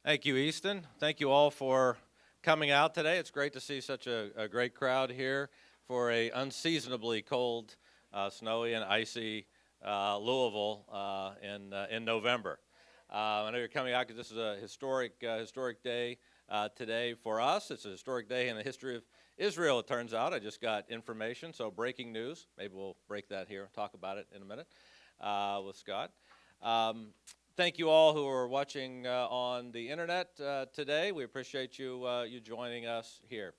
Thank you, Easton. Thank you all for coming out today. It's great to see such a great crowd here for a unseasonably cold, snowy and icy Louisville in November. I know you're coming out because this is a historic day today for us. It's a historic day in the history of Israel, it turns out. I just got information, so breaking news. Maybe we'll break that here and talk about it in a minute with Scott. Thank you all who are watching on the internet today. We appreciate you joining us here.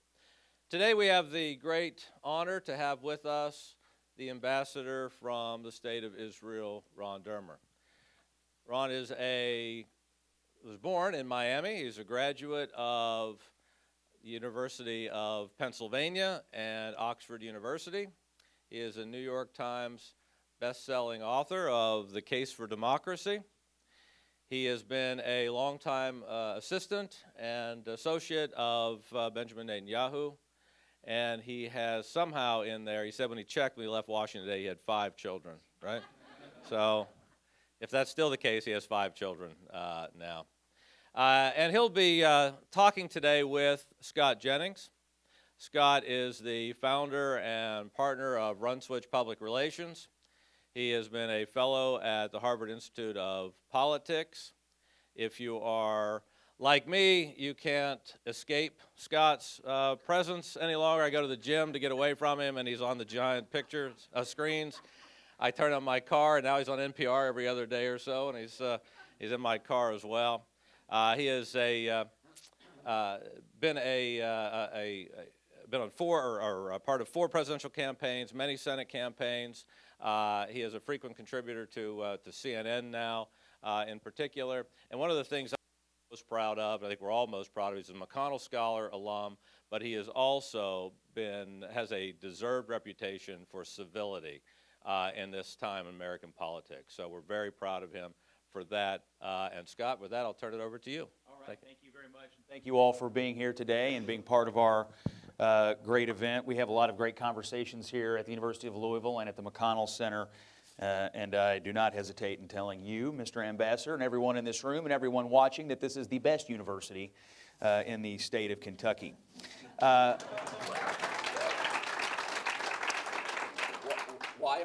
Today we have the great honor to have with us the ambassador from the state of Israel, Ron Dermer. Ron was born in Miami. He's a graduate of the University of Pennsylvania and Oxford University. He is a New York Times best-selling author of The Case for Democracy. He has been a longtime assistant and associate of Benjamin Netanyahu, and he has somehow in there, he said when he left Washington today, he had 5 children, right? So if that's still the case, he has 5 children now. And he'll be talking today with Scott Jennings. Scott is the founder and partner of Run Switch Public Relations. He has been a fellow at the Harvard Institute of Politics. If you are like me, you can't escape Scott's presence any longer. I go to the gym to get away from him, and he's on the giant pictures screens. I turn on my car, and now he's on NPR every other day or so, and he's in my car as well. He has been on part of 4 presidential campaigns, many Senate campaigns. He is a frequent contributor to CNN now, in particular. And one of the things I'm most proud of, I think we're all most proud of, he's a McConnell Scholar alum, but he has also has a deserved reputation for civility in this time in American politics. So we're very proud of him for that. And Scott, with that, I'll turn it over to you. All right, thank you very much. And thank you all for being here today and being part of our great event. We have a lot of great conversations here at the University of Louisville and at the McConnell Center. And I do not hesitate in telling you, Mr. Ambassador, and everyone in this room and everyone watching that this is the best university in the state of Kentucky. Why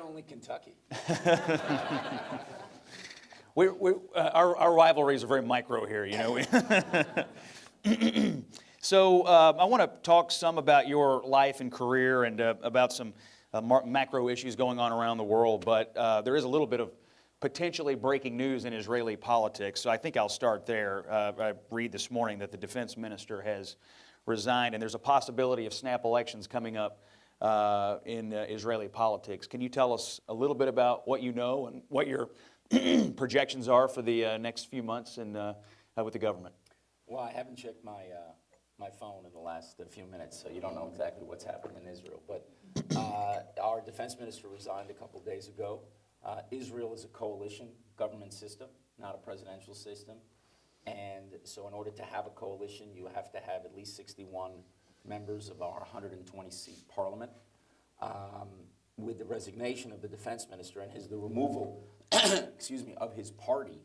only Kentucky? Our rivalries are very micro here, you know. So I want to talk some about your life and career and about some macro issues going on around the world, but there is a little bit of potentially breaking news in Israeli politics, so I think I'll start there. I read this morning that the defense minister has resigned, and there's a possibility of snap elections coming up in Israeli politics. Can you tell us a little bit about what you know and what your projections are for the next few months with the government? Well, I haven't checked my phone in the last few minutes, so you don't know exactly what's happening in Israel. But our defense minister resigned a couple days ago. Israel is a coalition government system, not a presidential system. And so in order to have a coalition, you have to have at least 61 members of our 120-seat parliament. With the resignation of the defense minister and the removal of his party,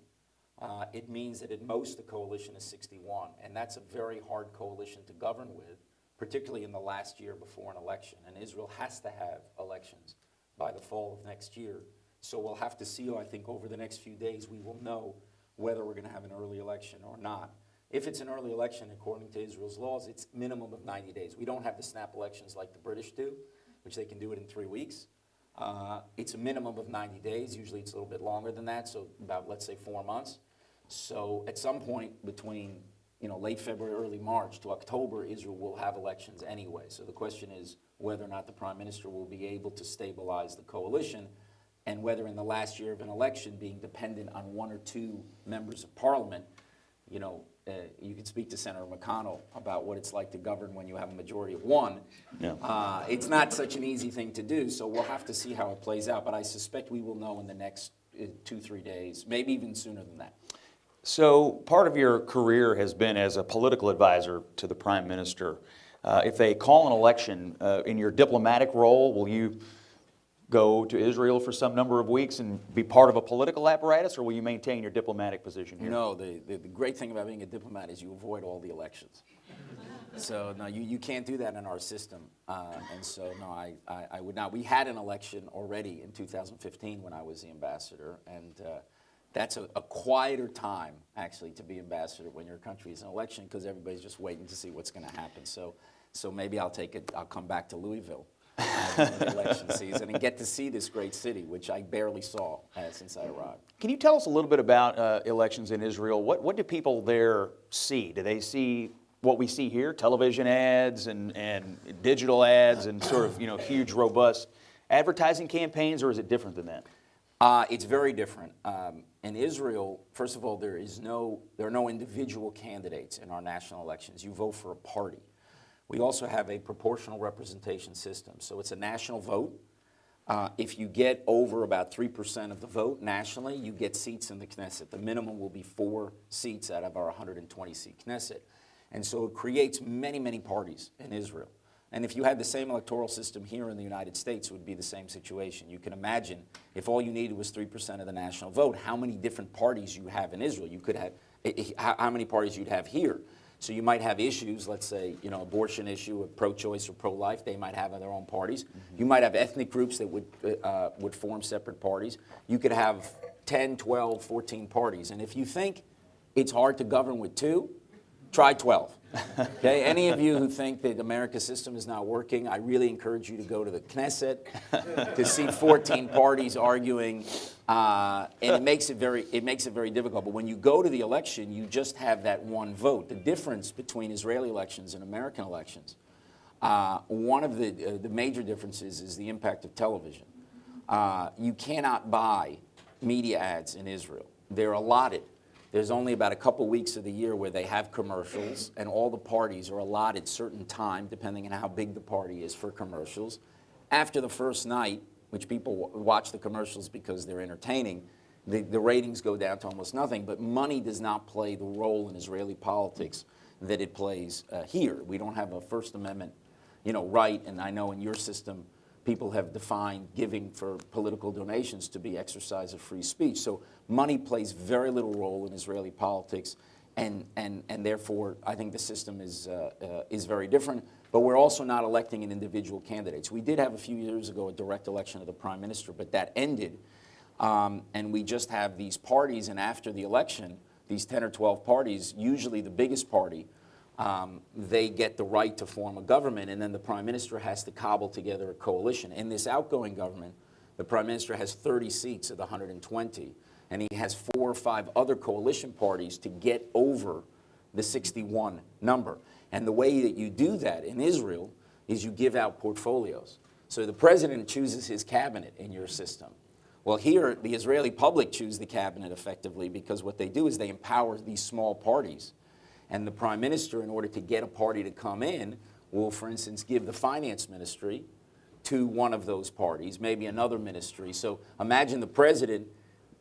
it means that at most the coalition is 61, and that's a very hard coalition to govern with, particularly in the last year before an election. And Israel has to have elections by the fall of next year. So we'll have to see, I think, over the next few days, we will know whether we're going to have an early election or not. If it's an early election, according to Israel's laws, it's minimum of 90 days. We don't have the snap elections like the British do, which they can do it in 3 weeks. It's a minimum of 90 days. Usually it's a little bit longer than that, so about, let's say, 4 months. So at some point between late February, early March to October, Israel will have elections anyway. So the question is whether or not the prime minister will be able to stabilize the coalition, and whether in the last year of an election, being dependent on 1 or 2 members of parliament, you can speak to Senator McConnell about what it's like to govern when you have a majority of 1. Yeah. It's not such an easy thing to do, so we'll have to see how it plays out. But I suspect we will know in the next 2-3 days, maybe even sooner than that. So part of your career has been as a political advisor to the prime minister. If they call an election, in your diplomatic role, will you go to Israel for some number of weeks and be part of a political apparatus, or will you maintain your diplomatic position here? No, the great thing about being a diplomat is you avoid all the elections. So no, you can't do that in our system. And so no, I would not. We had an election already in 2015 when I was the ambassador, and that's a quieter time actually to be ambassador when your country is in election, because everybody's just waiting to see what's going to happen. So maybe I'll come back to Louisville during the election season and get to see this great city, which I barely saw since I arrived. Can you tell us a little bit about elections in Israel? What do people there see? Do they see what we see here, television ads and digital ads and sort of, huge, robust advertising campaigns, or is it different than that? It's very different. In Israel, first of all, there are no individual candidates in our national elections. You vote for a party. We also have a proportional representation system. So it's a national vote. If you get over about 3% of the vote nationally, you get seats in the Knesset. The minimum will be 4 seats out of our 120-seat Knesset. And so it creates many, many parties in Israel. And if you had the same electoral system here in the United States, it would be the same situation. You can imagine if all you needed was 3% of the national vote, how many different parties you have in Israel. You could have, how many parties you'd have here. So you might have issues, let's say, abortion issue, or pro-choice or pro-life. They might have their own parties. Mm-hmm. You might have ethnic groups that would form separate parties. You could have 10, 12, 14 parties. And if you think it's hard to govern with 2, try 12. Okay, any of you who think that America's system is not working, I really encourage you to go to the Knesset to see 14 parties arguing, and it makes it very difficult. But when you go to the election, you just have that one vote. The difference between Israeli elections and American elections, one of the major differences is the impact of television. You cannot buy media ads in Israel. They're allotted. There's only about a couple weeks of the year where they have commercials, and all the parties are allotted certain time, depending on how big the party is, for commercials. After the first night, which people watch the commercials because they're entertaining, the ratings go down to almost nothing, but money does not play the role in Israeli politics that it plays here. We don't have a First Amendment, right, and I know in your system, people have defined giving for political donations to be exercise of free speech. So money plays very little role in Israeli politics, and therefore I think the system is very different. But we're also not electing an individual candidates. We did have a few years ago a direct election of the prime minister, but that ended, and we just have these parties. And after the election, these 10 or 12 parties, usually the biggest party, they get the right to form a government, and then the prime minister has to cobble together a coalition. In this outgoing government, the prime minister has 30 seats of the 120, and he has 4 or 5 other coalition parties to get over the 61 number. And the way that you do that in Israel is you give out portfolios. So the president chooses his cabinet in your system. Well, here, the Israeli public choose the cabinet effectively, because what they do is they empower these small parties. And the prime minister, in order to get a party to come in, will, for instance, give the finance ministry to one of those parties, maybe another ministry. So imagine the president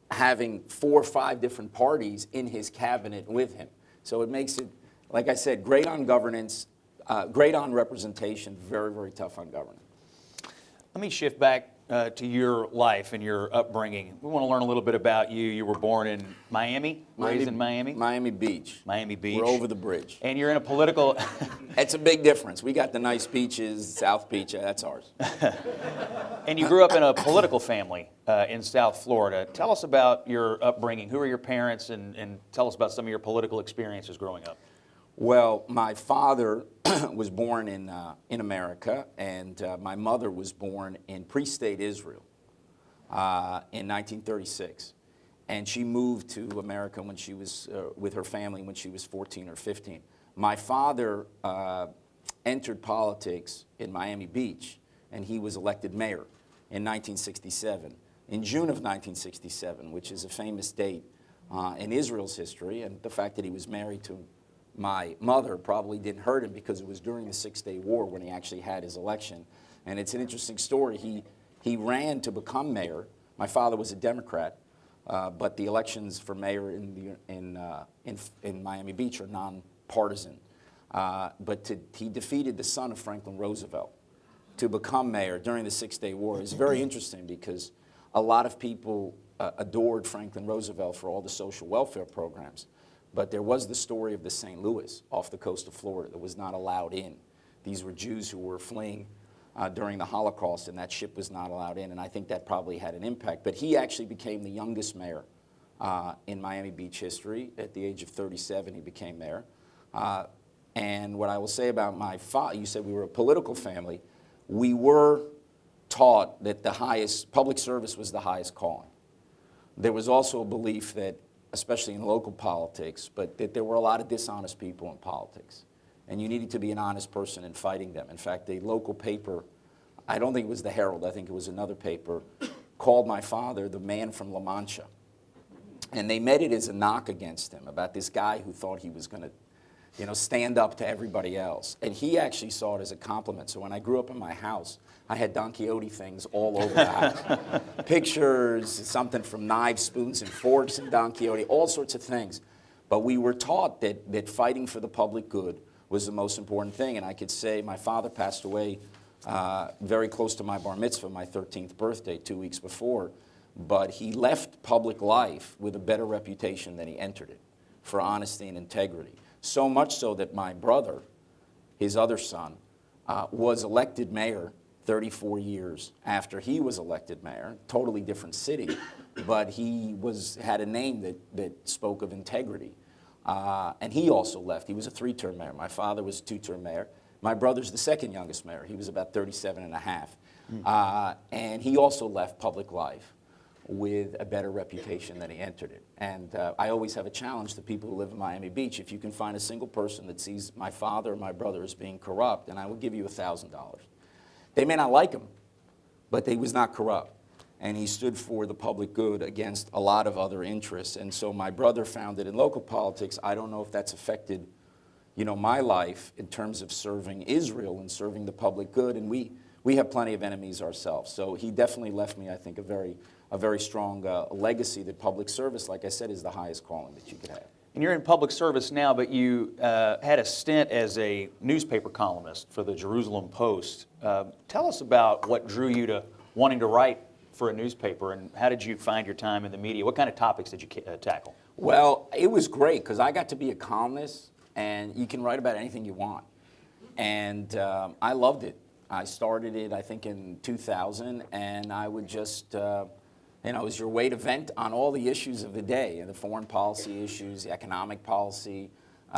having 4 or 5 different parties in his cabinet with him. So it makes it, like I said, great on governance, great on representation, very, very tough on governance. Let me shift back to your life and your upbringing. We want to learn a little bit about you. You were born in Miami, raised in Miami? Miami Beach. Miami Beach. We're over the bridge. And you're in a political... It's a big difference. We got the nice beaches, South Beach, that's ours. And you grew up in a political family in South Florida. Tell us about your upbringing. Who are your parents, and tell us about some of your political experiences growing up. Well, my father was born in America, and my mother was born in pre-state Israel in 1936. And she moved to America when she was with her family when she was 14 or 15. My father entered politics in Miami Beach, and he was elected mayor in 1967, in June of 1967, which is a famous date in Israel's history, and the fact that he was married to my mother probably didn't hurt him, because it was during the Six-Day War when he actually had his election. And it's an interesting story. He ran to become mayor. My father was a Democrat, but the elections for mayor in Miami Beach are non-partisan. But he defeated the son of Franklin Roosevelt to become mayor during the Six-Day War is very interesting because a lot of people adored Franklin Roosevelt for all the social welfare programs. But there was the story of the St. Louis off the coast of Florida that was not allowed in. These were Jews who were fleeing during the Holocaust, and that ship was not allowed in, and I think that probably had an impact. But he actually became the youngest mayor in Miami Beach history. At the age of 37, he became mayor. And what I will say about my father, you said we were a political family. We were taught that the highest, public service was the highest calling. There was also a belief that, especially in local politics, but that there were a lot of dishonest people in politics. And you needed to be an honest person in fighting them. In fact, the local paper, I don't think it was the Herald, I think it was another paper, called my father the man from La Mancha. And they meant it as a knock against him about this guy who thought he was going to, you know, stand up to everybody else. And he actually saw it as a compliment. So when I grew up in my house, I had Don Quixote things all over the house. Pictures, something from knives, spoons, and forks, and Don Quixote, all sorts of things. But we were taught that fighting for the public good was the most important thing. And I could say my father passed away very close to my bar mitzvah, my 13th birthday, 2 weeks before. But he left public life with a better reputation than he entered it, for honesty and integrity. So much so that my brother, his other son, was elected mayor 34 years after he was elected mayor, totally different city, but he had a name that spoke of integrity. And he also left. He was a 3-term mayor. My father was a 2-term mayor. My brother's the second youngest mayor. He was about 37 and a half. And he also left public life with a better reputation than he entered it. And I always have a challenge to people who live in Miami Beach. If you can find a single person that sees my father or my brother as being corrupt, and I will give you $1,000. They may not like him, but he was not corrupt. And he stood for the public good against a lot of other interests. And so my brother found that in local politics, I don't know if that's affected, you know, my life in terms of serving Israel and serving the public good. And we have plenty of enemies ourselves. So he definitely left me, I think, a very strong legacy that public service, like I said, is the highest calling that you could have. And you're in public service now, but you had a stint as a newspaper columnist for the Jerusalem Post. Tell us about what drew you to wanting to write for a newspaper, and how did you find your time in the media? What kind of topics did you tackle? Well, it was great because I got to be a columnist, and you can write about anything you want. And I loved it. I started it, I think, in 2000, and I would just... you know, it was your way to vent on all the issues of the day, the foreign policy issues, the economic policy,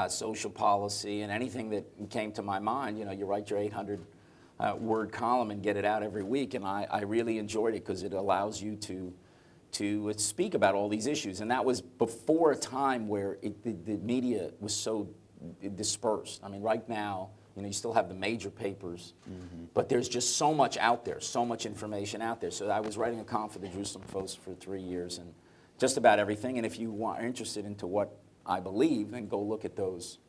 social policy, and anything that came to my mind. You know, you write your 800-word column and get it out every week, and I really enjoyed it because it allows you to speak about all these issues. And that was before a time where the media was so dispersed. I mean, right now, you know, you still have the major papers, but there's just so much out there, so much information out there. So I was writing a column for the Jerusalem Post for 3 years, and just about everything. And if you are interested into what I believe, then go look at those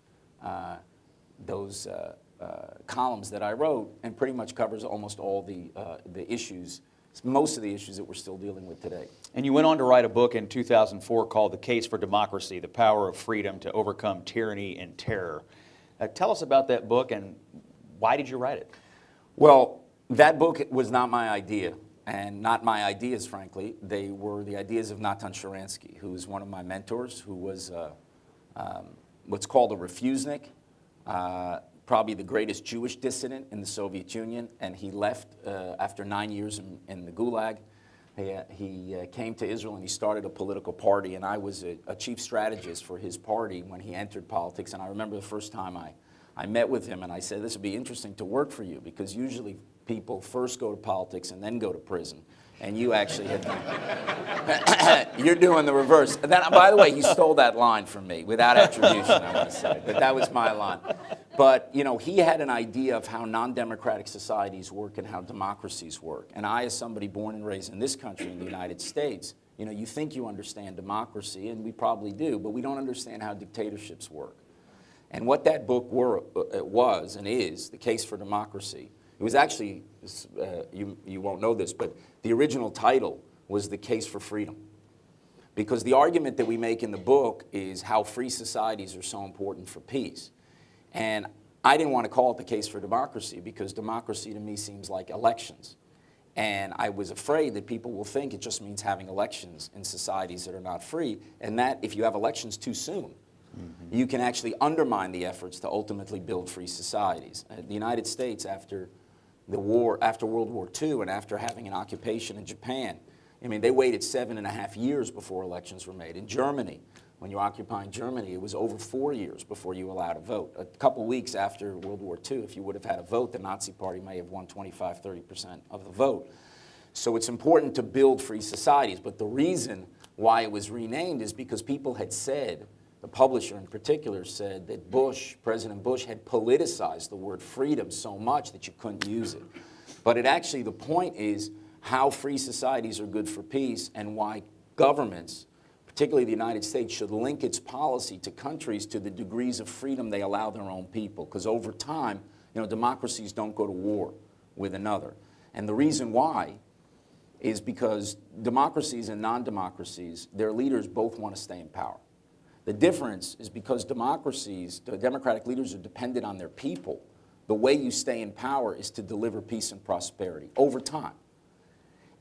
columns that I wrote, and pretty much covers almost all the issues, most of the issues that we're still dealing with today. And you went on to write a book in 2004 called The Case for Democracy, The Power of Freedom to Overcome Tyranny and Terror. Tell us about that book, and why did you write it? Well, that book was not my idea, and not my ideas, frankly. They were the ideas of Natan Sharansky, who was one of my mentors, who was what's called a refusnik, probably the greatest Jewish dissident in the Soviet Union, and he left after 9 years in the Gulag. He came to Israel and he started a political party, and I was a chief strategist for his party when he entered politics. And I remember the first time I met with him, and I said, this would be interesting to work for you, because usually people first go to politics and then go to prison. And you actually you're doing the reverse. And then, by the way, you stole that line from me without attribution, I want to say, but that was my line. But, you know, he had an idea of how non-democratic societies work and how democracies work. And I, as somebody born and raised in this country, in the United States, you know, you think you understand democracy, and we probably do, but we don't understand how dictatorships work. And what that book was and is, The Case for Democracy, it was actually, you won't know this, but the original title was The Case for Freedom. Because the argument that we make in the book is how free societies are so important for peace. And I didn't want to call it the case for democracy because democracy to me seems like elections. And I was afraid that people will think it just means having elections in societies that are not free, and that if you have elections too soon, you can actually undermine the efforts to ultimately build free societies. The United States, after the war, after World War II, and after having an occupation in Japan, I mean, they waited 7.5 years before elections were made. In Germany, when you're occupying Germany, it was over 4 years before you were allowed to vote. A couple weeks after World War II, if you would have had a vote, the Nazi Party may have won 25–30% of the vote. So it's important to build free societies, but the reason why it was renamed is because people had said, the publisher in particular said that President Bush had politicized the word freedom so much that you couldn't use it. But it actually, the point is how free societies are good for peace and why governments, particularly the United States, should link its policy to countries to the degrees of freedom they allow their own people. Because over time, democracies don't go to war with another. And the reason why is because democracies and non-democracies, their leaders both want to stay in power. The difference is because democracies, the democratic leaders are dependent on their people. The way you stay in power is to deliver peace and prosperity over time.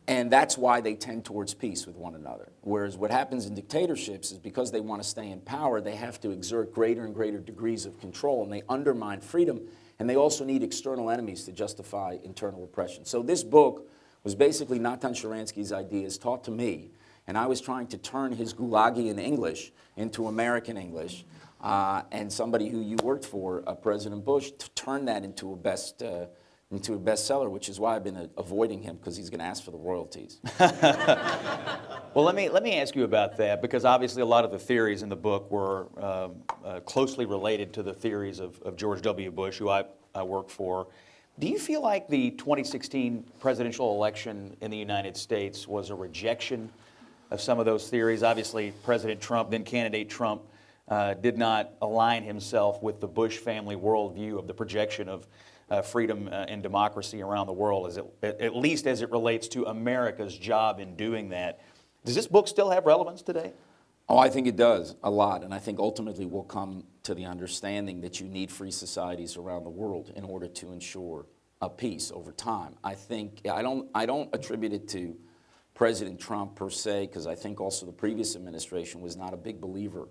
And that's why they tend towards peace with one another. Whereas what happens in dictatorships is because they want to stay in power, they have to exert greater and greater degrees of control, and they undermine freedom, and they also need external enemies to justify internal oppression. So this book was basically Natan Sharansky's ideas taught to me, and I was trying to turn his Gulagian English into American English, and somebody who you worked for, President Bush, to turn that into a bestseller, which is why I've been avoiding him, because he's going to ask for the royalties. Well, let me ask you about that, because obviously a lot of the theories in the book were closely related to the theories of George W. Bush, who I work for. Do you feel like the 2016 presidential election in the United States was a rejection of some of those theories? Obviously, President Trump, then candidate Trump, did not align himself with the Bush family worldview of the projection of freedom and democracy around the world, at least as it relates to America's job in doing that. Does this book still have relevance today? Oh, I think it does, a lot. And I think ultimately we'll come to the understanding that you need free societies around the world in order to ensure a peace over time. I don't attribute it to President Trump per se, because I think also the previous administration was not a big believer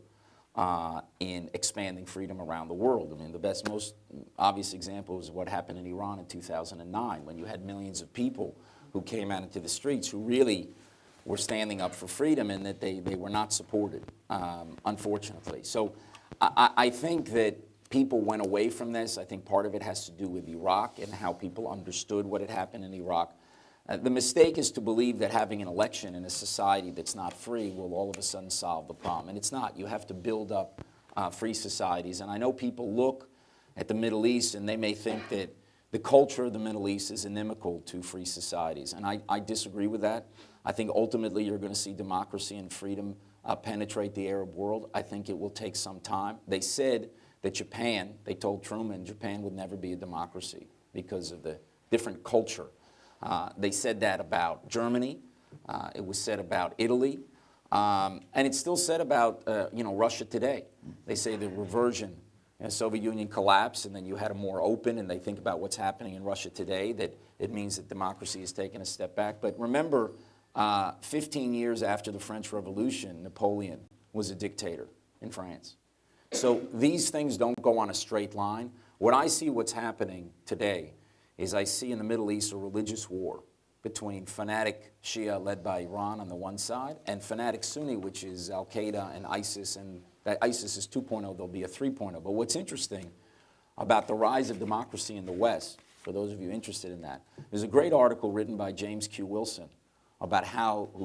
in expanding freedom around the world. I mean, the most obvious example is what happened in Iran in 2009, when you had millions of people who came out into the streets who really were standing up for freedom, and that they were not supported, unfortunately. So I think that people went away from this. I think part of it has to do with Iraq and how people understood what had happened in Iraq. The mistake is to believe that having an election in a society that's not free will all of a sudden solve the problem. And it's not. You have to build up free societies. And I know people look at the Middle East and they may think that the culture of the Middle East is inimical to free societies. And I disagree with that. I think ultimately you're going to see democracy and freedom penetrate the Arab world. I think it will take some time. They said that they told Truman Japan would never be a democracy because of the different culture. They said that about Germany. It was said about Italy. And it's still said about Russia today. They say the reversion. The Soviet Union collapsed, and then you had a more open, and they think about what's happening in Russia today, that it means that democracy has taken a step back. But remember, 15 years after the French Revolution, Napoleon was a dictator in France. So these things don't go on a straight line. What I see what's happening today is I see in the Middle East a religious war between fanatic Shia led by Iran on the one side and fanatic Sunni, which is Al-Qaeda and ISIS, and that ISIS is 2.0, there'll be a 3.0. But what's interesting about the rise of democracy in the West, for those of you interested in that, there's a great article written by James Q. Wilson about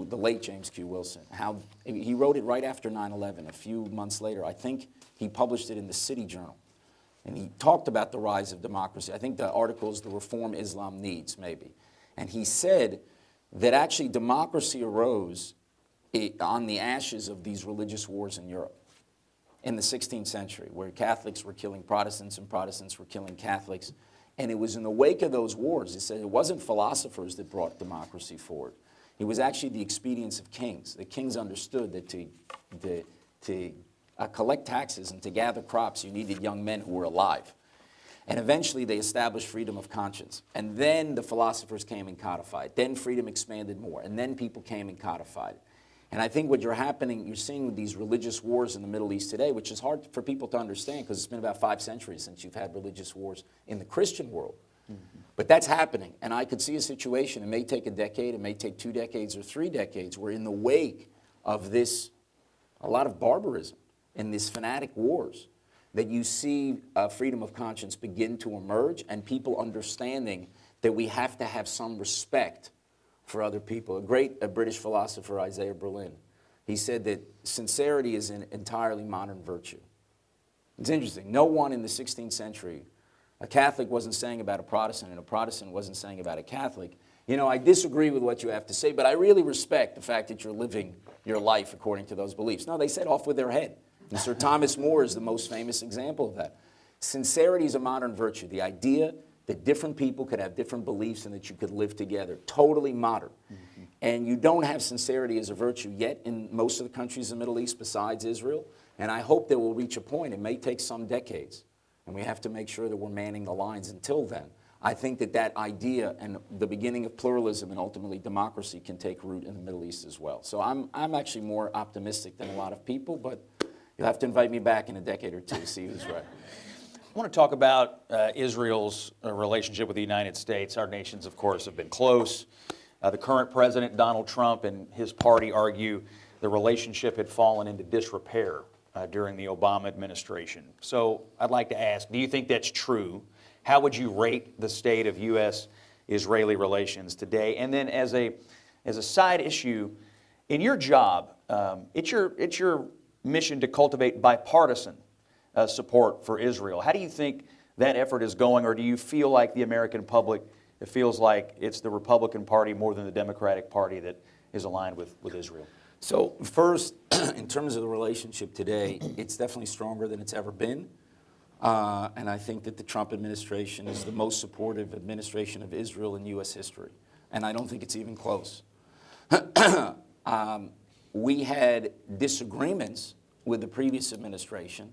the late James Q. Wilson, how he wrote it right after 9/11. A few months later, I think he published it in the City Journal. And he talked about the rise of democracy. I think the article is The Reform Islam Needs, maybe. And he said that actually democracy arose on the ashes of these religious wars in Europe in the 16th century, where Catholics were killing Protestants and Protestants were killing Catholics. And it was in the wake of those wars, he said it wasn't philosophers that brought democracy forward. It was actually the expedience of kings. The kings understood that to collect taxes and to gather crops, you needed young men who were alive. And eventually they established freedom of conscience. And then the philosophers came and codified. Then freedom expanded more. And then people came and codified it. And I think what you're seeing with these religious wars in the Middle East today, which is hard for people to understand because it's been about 5 centuries since you've had religious wars in the Christian world. But that's happening. And I could see a situation, it may take a decade, it may take 2 decades or 3 decades, where in the wake of this, a lot of barbarism and these fanatic wars, that you see freedom of conscience begin to emerge and people understanding that we have to have some respect for other people. A British philosopher, Isaiah Berlin, he said that sincerity is an entirely modern virtue. It's interesting. No one in the 16th century, a Catholic wasn't saying about a Protestant, and a Protestant wasn't saying about a Catholic, you know, I disagree with what you have to say, but I really respect the fact that you're living your life according to those beliefs. No, they said off with their head. And Sir Thomas More is the most famous example of that. Sincerity is a modern virtue. The idea that different people could have different beliefs and that you could live together, totally modern. And you don't have sincerity as a virtue yet in most of the countries in the Middle East besides Israel. And I hope that we'll reach a point, it may take some decades, and we have to make sure that we're manning the lines until then. I think that that idea and the beginning of pluralism and ultimately democracy can take root in the Middle East as well. So I'm actually more optimistic than a lot of people, but you'll have to invite me back in a decade or two to see who's right. I want to talk about Israel's relationship with the United States. Our nations, of course, have been close. The current president, Donald Trump, and his party argue the relationship had fallen into disrepair during the Obama administration. So I'd like to ask, do you think that's true? How would you rate the state of U.S.-Israeli relations today? And then as a side issue, in your job, it's your mission to cultivate bipartisan support for Israel. How do you think that effort is going, or do you feel like the American public, it feels like it's the Republican Party more than the Democratic Party that is aligned with Israel? So first, in terms of the relationship today, it's definitely stronger than it's ever been. And I think that the Trump administration is the most supportive administration of Israel in U.S. history. And I don't think it's even close. We had disagreements with the previous administration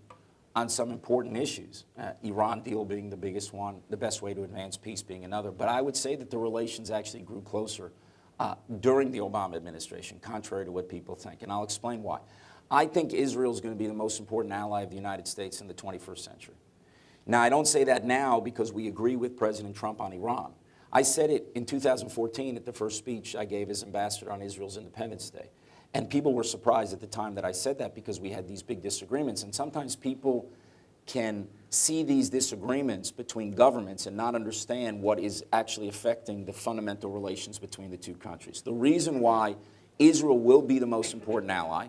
on some important issues, Iran deal being the biggest one, the best way to advance peace being another. But I would say that the relations actually grew closer during the Obama administration, contrary to what people think. And I'll explain why. I think Israel is going to be the most important ally of the United States in the 21st century. Now, I don't say that now because we agree with President Trump on Iran. I said it in 2014 at the first speech I gave as ambassador on Israel's Independence Day. And people were surprised at the time that I said that because we had these big disagreements. And sometimes people can see these disagreements between governments and not understand what is actually affecting the fundamental relations between the two countries. The reason why Israel will be the most important ally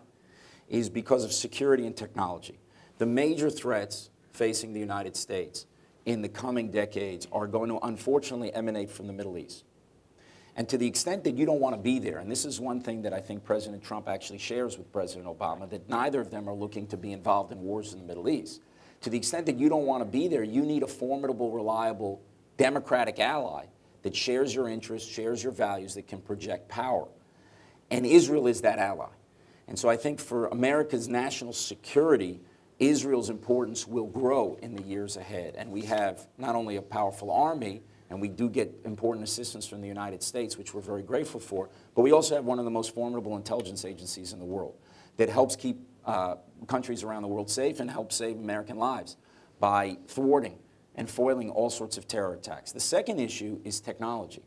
is because of security and technology. The major threats facing the United States in the coming decades are going to unfortunately emanate from the Middle East. And to the extent that you don't want to be there, and this is one thing that I think President Trump actually shares with President Obama, that neither of them are looking to be involved in wars in the Middle East. To the extent that you don't want to be there, you need a formidable, reliable, democratic ally that shares your interests, shares your values, that can project power. And Israel is that ally. And so I think for America's national security, Israel's importance will grow in the years ahead. And we have not only a powerful army, and we do get important assistance from the United States, which we're very grateful for, but we also have one of the most formidable intelligence agencies in the world that helps keep countries around the world safe and helps save American lives by thwarting and foiling all sorts of terror attacks. The second issue is technology.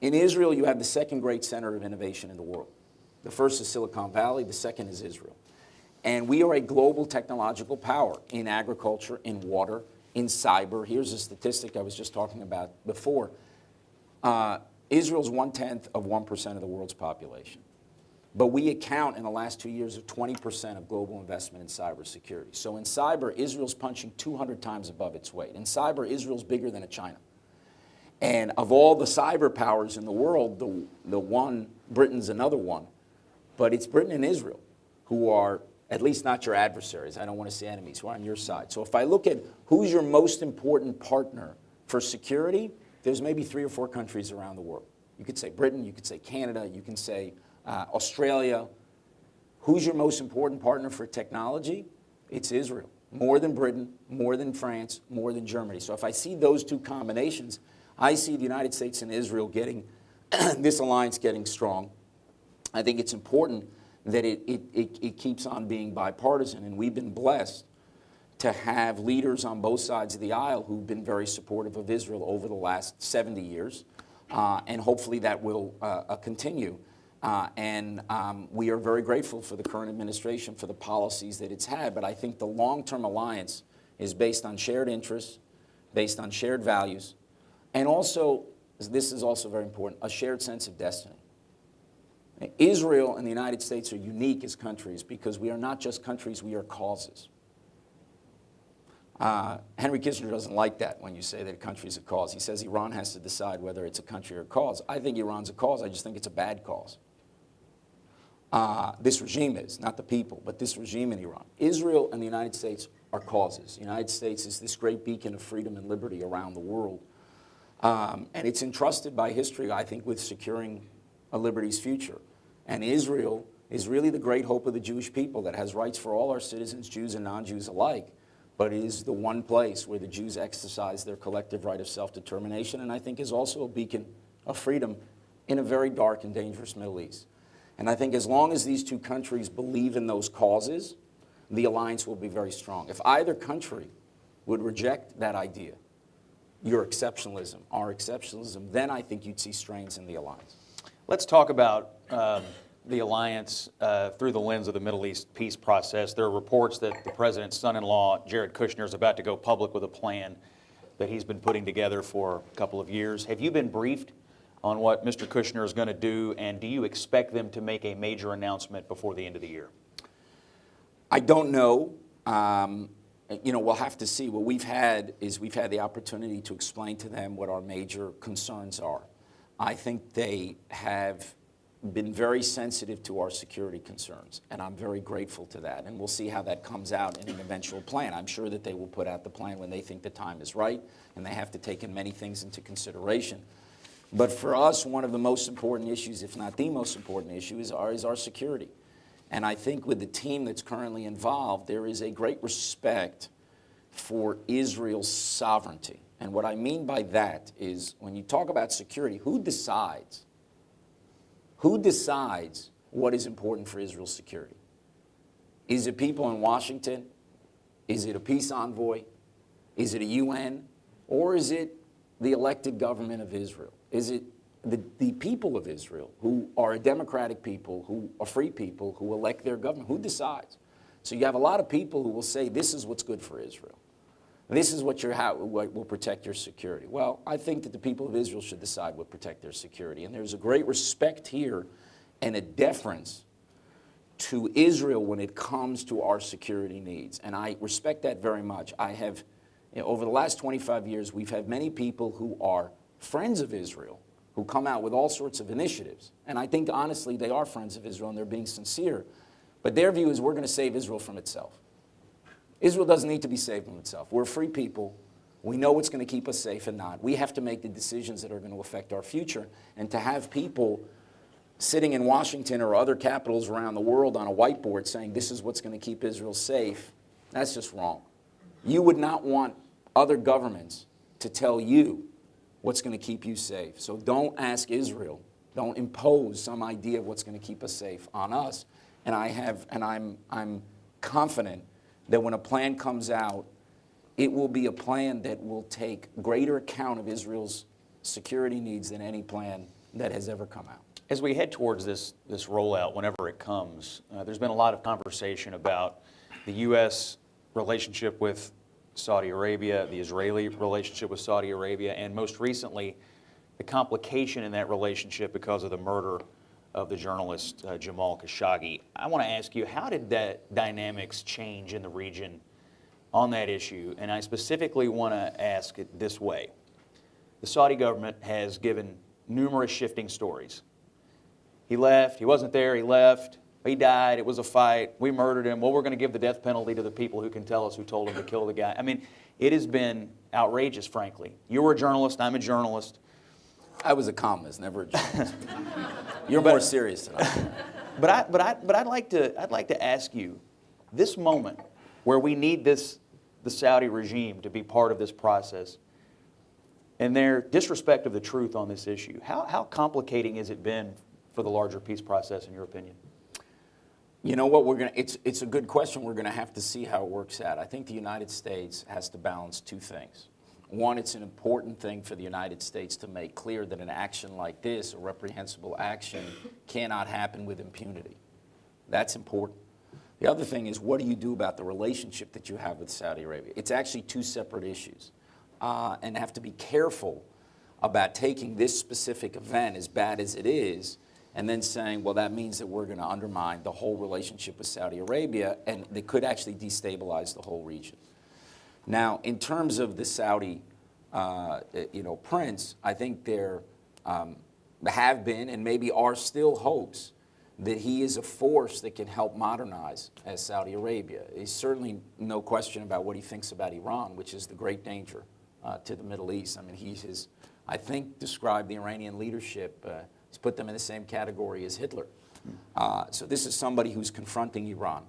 In Israel, you have the second great center of innovation in the world. The first is Silicon Valley, the second is Israel. And we are a global technological power in agriculture, in water, in cyber. Here's a statistic I was just talking about before. Israel's 0.1% of the world's population. But we account in the last 2 years of 20% of global investment in cybersecurity. So in cyber, Israel's punching 200 times above its weight. In cyber, Israel's bigger than China. And of all the cyber powers in the world, the one, Britain's another one, but it's Britain and Israel who are at least not your adversaries. I don't want to say enemies, who are on your side. So if I look at who's your most important partner for security, there's maybe 3 or 4 countries around the world. You could say Britain, you could say Canada, you can say Australia. Who's your most important partner for technology? It's Israel. more than Britain, more than France, more than Germany. So if I see those two combinations, I see the United States and Israel getting, this alliance getting strong. I think it's important that it keeps on being bipartisan, and we've been blessed to have leaders on both sides of the aisle who've been very supportive of Israel over the last 70 years, and hopefully that will continue. We are very grateful for the current administration for the policies that it's had, but I think the long-term alliance is based on shared interests, based on shared values, and also, this is also very important, a shared sense of destiny. Israel and the United States are unique as countries because we are not just countries, we are causes. Henry Kissinger doesn't like that when you say that a country is a cause. He says Iran has to decide whether it's a country or a cause. I think Iran's a cause. I just think it's a bad cause. This regime is, not the people, but this regime in Iran. Israel and the United States are causes. The United States is this great beacon of freedom and liberty around the world. And it's entrusted by history, I think, with securing a liberty's future. And Israel is really the great hope of the Jewish people that has rights for all our citizens, Jews and non-Jews alike, but is the one place where the Jews exercise their collective right of self-determination, and I think is also a beacon of freedom in a very dark and dangerous Middle East. And I think as long as these two countries believe in those causes, the alliance will be very strong. If either country would reject that idea, your exceptionalism, our exceptionalism, then I think you'd see strains in the alliance. Let's talk about the alliance through the lens of the Middle East peace process. There are reports that the president's son-in-law, Jared Kushner, is about to go public with a plan that he's been putting together for a couple of years. Have you been briefed on what Mr. Kushner is going to do, and do you expect them to make a major announcement before the end of the year? I don't know. We'll have to see. What we've had is we've had the opportunity to explain to them what our major concerns are. I think they have been very sensitive to our security concerns, and I'm very grateful to that. And we'll see how that comes out in an eventual plan. I'm sure that they will put out the plan when they think the time is right, and they have to take in many things into consideration. But for us, one of the most important issues, if not the most important issue, is our security. And I think with the team that's currently involved, there is a great respect for Israel's sovereignty. And what I mean by that is when you talk about security, who decides? Who decides what is important for Israel's security? Is it people in Washington? Is it a peace envoy? Is it a UN? Or is it the elected government of Israel? Is it the people of Israel who are a democratic people, who are free people, who elect their government? Who decides? So you have a lot of people who will say, this is what's good for Israel. This is what will protect your security. Well, I think that the people of Israel should decide what protect their security. And there's a great respect here and a deference to Israel when it comes to our security needs. And I respect that very much. I have, over the last 25 years, we've had many people who are friends of Israel who come out with all sorts of initiatives. And I think, honestly, they are friends of Israel and they're being sincere. But their view is we're going to save Israel from itself. Israel doesn't need to be saved from itself. We're free people. We know what's going to keep us safe and not. We have to make the decisions that are going to affect our future. And to have people sitting in Washington or other capitals around the world on a whiteboard saying this is what's going to keep Israel safe, that's just wrong. You would not want other governments to tell you what's going to keep you safe. So don't ask Israel. Don't impose some idea of what's going to keep us safe on us. And I'm confident that when a plan comes out, it will be a plan that will take greater account of Israel's security needs than any plan that has ever come out. As we head towards this rollout, whenever it comes, there's been a lot of conversation about the U.S. relationship with Saudi Arabia, the Israeli relationship with Saudi Arabia, and most recently, the complication in that relationship because of the murder of the journalist Jamal Khashoggi. I want to ask you, how did that dynamics change in the region on that issue? And I specifically want to ask it this way. The Saudi government has given numerous shifting stories. He left, he wasn't there, he left, he died, it was a fight, we murdered him, well, we're going to give the death penalty to the people who can tell us who told him to kill the guy. I mean, it has been outrageous, frankly. You were a journalist, I'm a journalist. I was a columnist, never a journalist. You're more serious than I am. But I'd like to ask you, this moment where we need the Saudi regime to be part of this process, and their disrespect of the truth on this issue, how complicating has it been for the larger peace process, in your opinion? You know what, it's a good question. We're going to have to see how it works out. I think the United States has to balance two things. One, it's an important thing for the United States to make clear that an action like this, a reprehensible action, cannot happen with impunity. That's important. The other thing is, what do you do about the relationship that you have with Saudi Arabia? It's actually two separate issues, and have to be careful about taking this specific event, as bad as it is, and then saying, well, that means that we're going to undermine the whole relationship with Saudi Arabia, and they could actually destabilize the whole region. Now, in terms of the Saudi, prince, I think there have been and maybe are still hopes that he is a force that can help modernize as Saudi Arabia. There's certainly no question about what he thinks about Iran, which is the great danger to the Middle East. I mean, he has, I think, described the Iranian leadership, he's put them in the same category as Hitler. So this is somebody who's confronting Iran.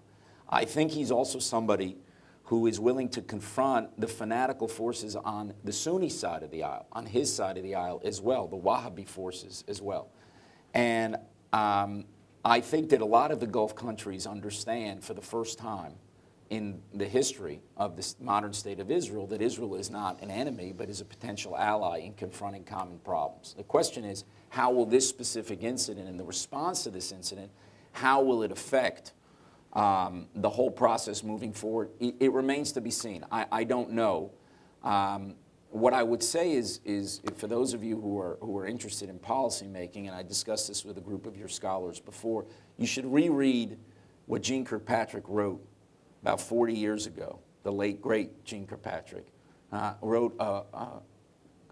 I think he's also somebody who is willing to confront the fanatical forces on the Sunni side of the aisle, on his side of the aisle as well, the Wahhabi forces as well. And I think that a lot of the Gulf countries understand for the first time in the history of this modern state of Israel that Israel is not an enemy, but is a potential ally in confronting common problems. The question is, how will this specific incident and the response to this incident, how will it affect the whole process moving forward? It remains to be seen. I don't know. What I would say is for those of you who are interested in policy making, and I discussed this with a group of your scholars before, you should reread what Jeane Kirkpatrick wrote about 40 years ago. The late, great Jeane Kirkpatrick wrote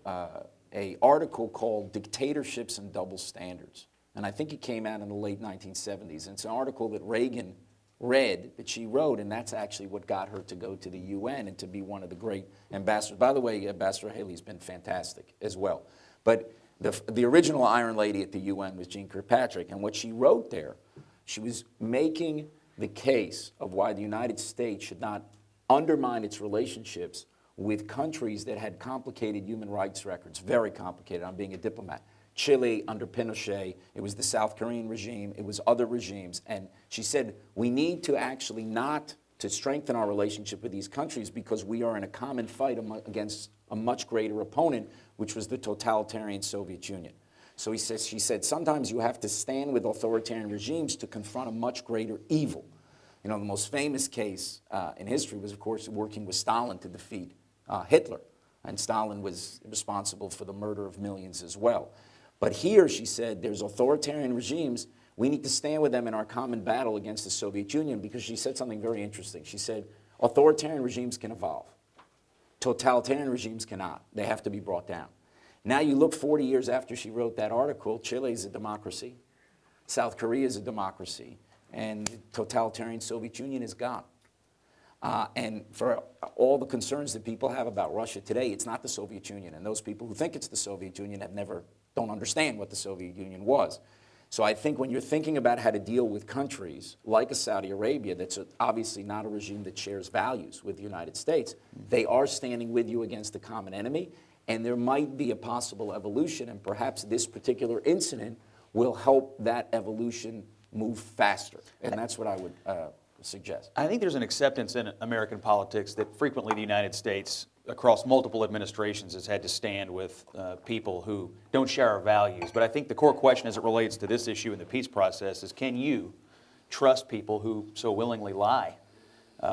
an article called Dictatorships and Double Standards. And I think it came out in the late 1970s. And it's an article that Reagan read, that she wrote, and that's actually what got her to go to the UN and to be one of the great ambassadors. By the way, Ambassador Haley's been fantastic as well. But the original Iron Lady at the UN was Jeane Kirkpatrick, and what she wrote there, she was making the case of why the United States should not undermine its relationships with countries that had complicated human rights records, very complicated. I'm being a diplomat. Chile under Pinochet, it was the South Korean regime, it was other regimes. And she said, we need to actually not to strengthen our relationship with these countries because we are in a common fight against a much greater opponent, which was the totalitarian Soviet Union. So she said, sometimes you have to stand with authoritarian regimes to confront a much greater evil. You know, the most famous case in history was, of course, working with Stalin to defeat Hitler. And Stalin was responsible for the murder of millions as well. But here, she said, there's authoritarian regimes. We need to stand with them in our common battle against the Soviet Union, because she said something very interesting. She said, authoritarian regimes can evolve. Totalitarian regimes cannot. They have to be brought down. Now you look 40 years after she wrote that article, Chile is a democracy, South Korea is a democracy, and the totalitarian Soviet Union is gone. And for all the concerns that people have about Russia today, it's not the Soviet Union. And those people who think it's the Soviet Union don't understand what the Soviet Union was. So I think when you're thinking about how to deal with countries like a Saudi Arabia, that's obviously not a regime that shares values with the United States, they are standing with you against the common enemy, and there might be a possible evolution, and perhaps this particular incident will help that evolution move faster. And that's what I would suggest. I think there's an acceptance in American politics that frequently the United States, across multiple administrations, has had to stand with people who don't share our values. But I think the core question as it relates to this issue in the peace process is, can you trust people who so willingly lie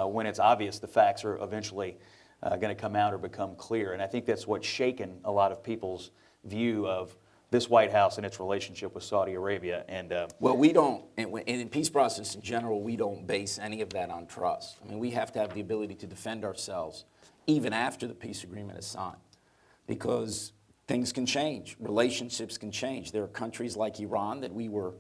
when it's obvious the facts are eventually going to come out or become clear? And I think that's what's shaken a lot of people's view of this White House and its relationship with Saudi Arabia. And well, we don't, and in peace process in general, we don't base any of that on trust. I mean, we have to have the ability to defend ourselves even after the peace agreement is signed, because things can change, relationships can change. There are countries like Iran that we were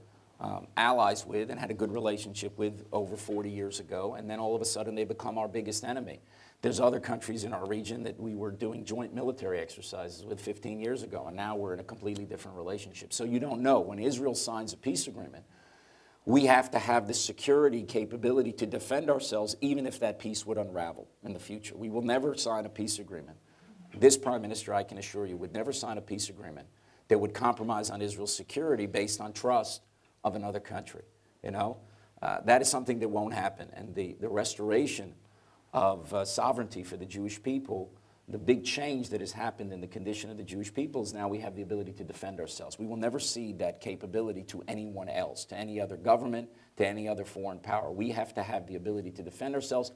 allies with and had a good relationship with over 40 years ago, and then all of a sudden they become our biggest enemy. There's other countries in our region that we were doing joint military exercises with 15 years ago, and now we're in a completely different relationship. So you don't know. When Israel signs a peace agreement, we have to have the security capability to defend ourselves even if that peace would unravel in the future. We will never sign a peace agreement. This prime minister, I can assure you, would never sign a peace agreement that would compromise on Israel's security based on trust of another country. You know, that is something that won't happen. And the restoration of sovereignty for the Jewish people, the big change that has happened in the condition of the Jewish people is now we have the ability to defend ourselves. We will never cede that capability to anyone else, to any other government, to any other foreign power. We have to have the ability to defend ourselves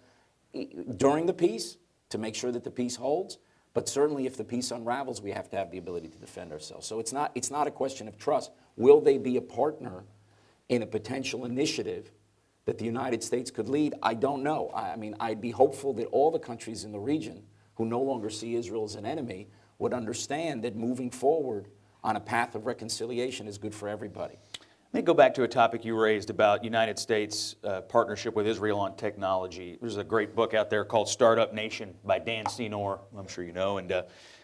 during the peace to make sure that the peace holds. But certainly if the peace unravels, we have to have the ability to defend ourselves. So it's not a question of trust. Will they be a partner in a potential initiative that the United States could lead? I don't know. I mean, I'd be hopeful that all the countries in the region who no longer see Israel as an enemy would understand that moving forward on a path of reconciliation is good for everybody. Let me go back to a topic you raised about United States partnership with Israel on technology. There's a great book out there called Startup Nation by Dan Senor, I'm sure you know, and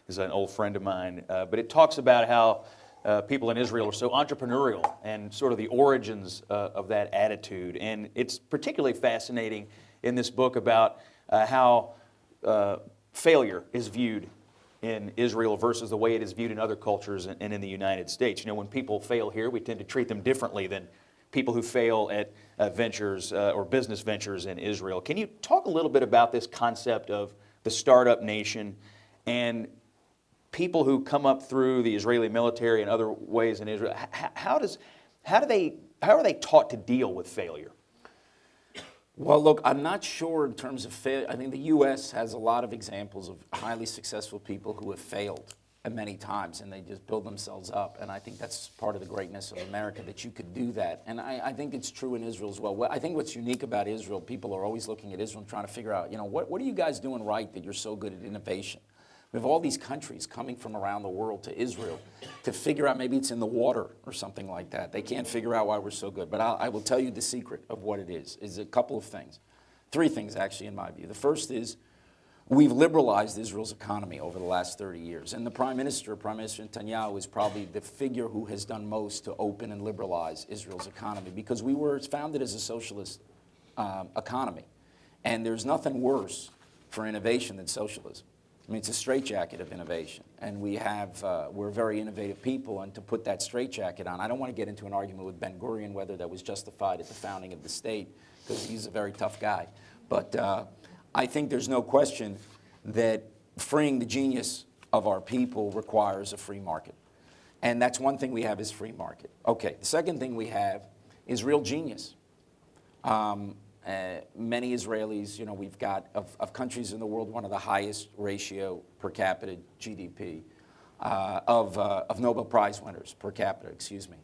is an old friend of mine. But it talks about how people in Israel are so entrepreneurial and sort of the origins of that attitude. And it's particularly fascinating in this book about how failure is viewed in Israel versus the way it is viewed in other cultures and in the United States. You know, when people fail here, we tend to treat them differently than people who fail at ventures or business ventures in Israel. Can you talk a little bit about this concept of the startup nation and people who come up through the Israeli military and other ways in Israel? How are they taught to deal with failure? Well, look, I'm not sure in terms of failure. I think the U.S. has a lot of examples of highly successful people who have failed many times, and they just build themselves up. And I think that's part of the greatness of America, that you could do that. And I think it's true in Israel as well. I think what's unique about Israel, people are always looking at Israel and trying to figure out, you know, what are you guys doing right that you're so good at innovation? We have all these countries coming from around the world to Israel to figure out, maybe it's in the water or something like that. They can't figure out why we're so good. But I will tell you the secret of what it is a couple of things. Three things, actually, in my view. The first is we've liberalized Israel's economy over the last 30 years. And the Prime Minister Netanyahu, is probably the figure who has done most to open and liberalize Israel's economy, because we were founded as a socialist economy. And there's nothing worse for innovation than socialism. I mean, it's a straitjacket of innovation, and we're very innovative people, and to put that straitjacket on, I don't want to get into an argument with Ben-Gurion whether that was justified at the founding of the state, because he's a very tough guy. But I think there's no question that freeing the genius of our people requires a free market. And that's one thing we have is free market. Okay, the second thing we have is real genius. Many Israelis, you know, we've got, of countries in the world, one of the highest ratio per capita GDP of Nobel Prize winners per capita, excuse me.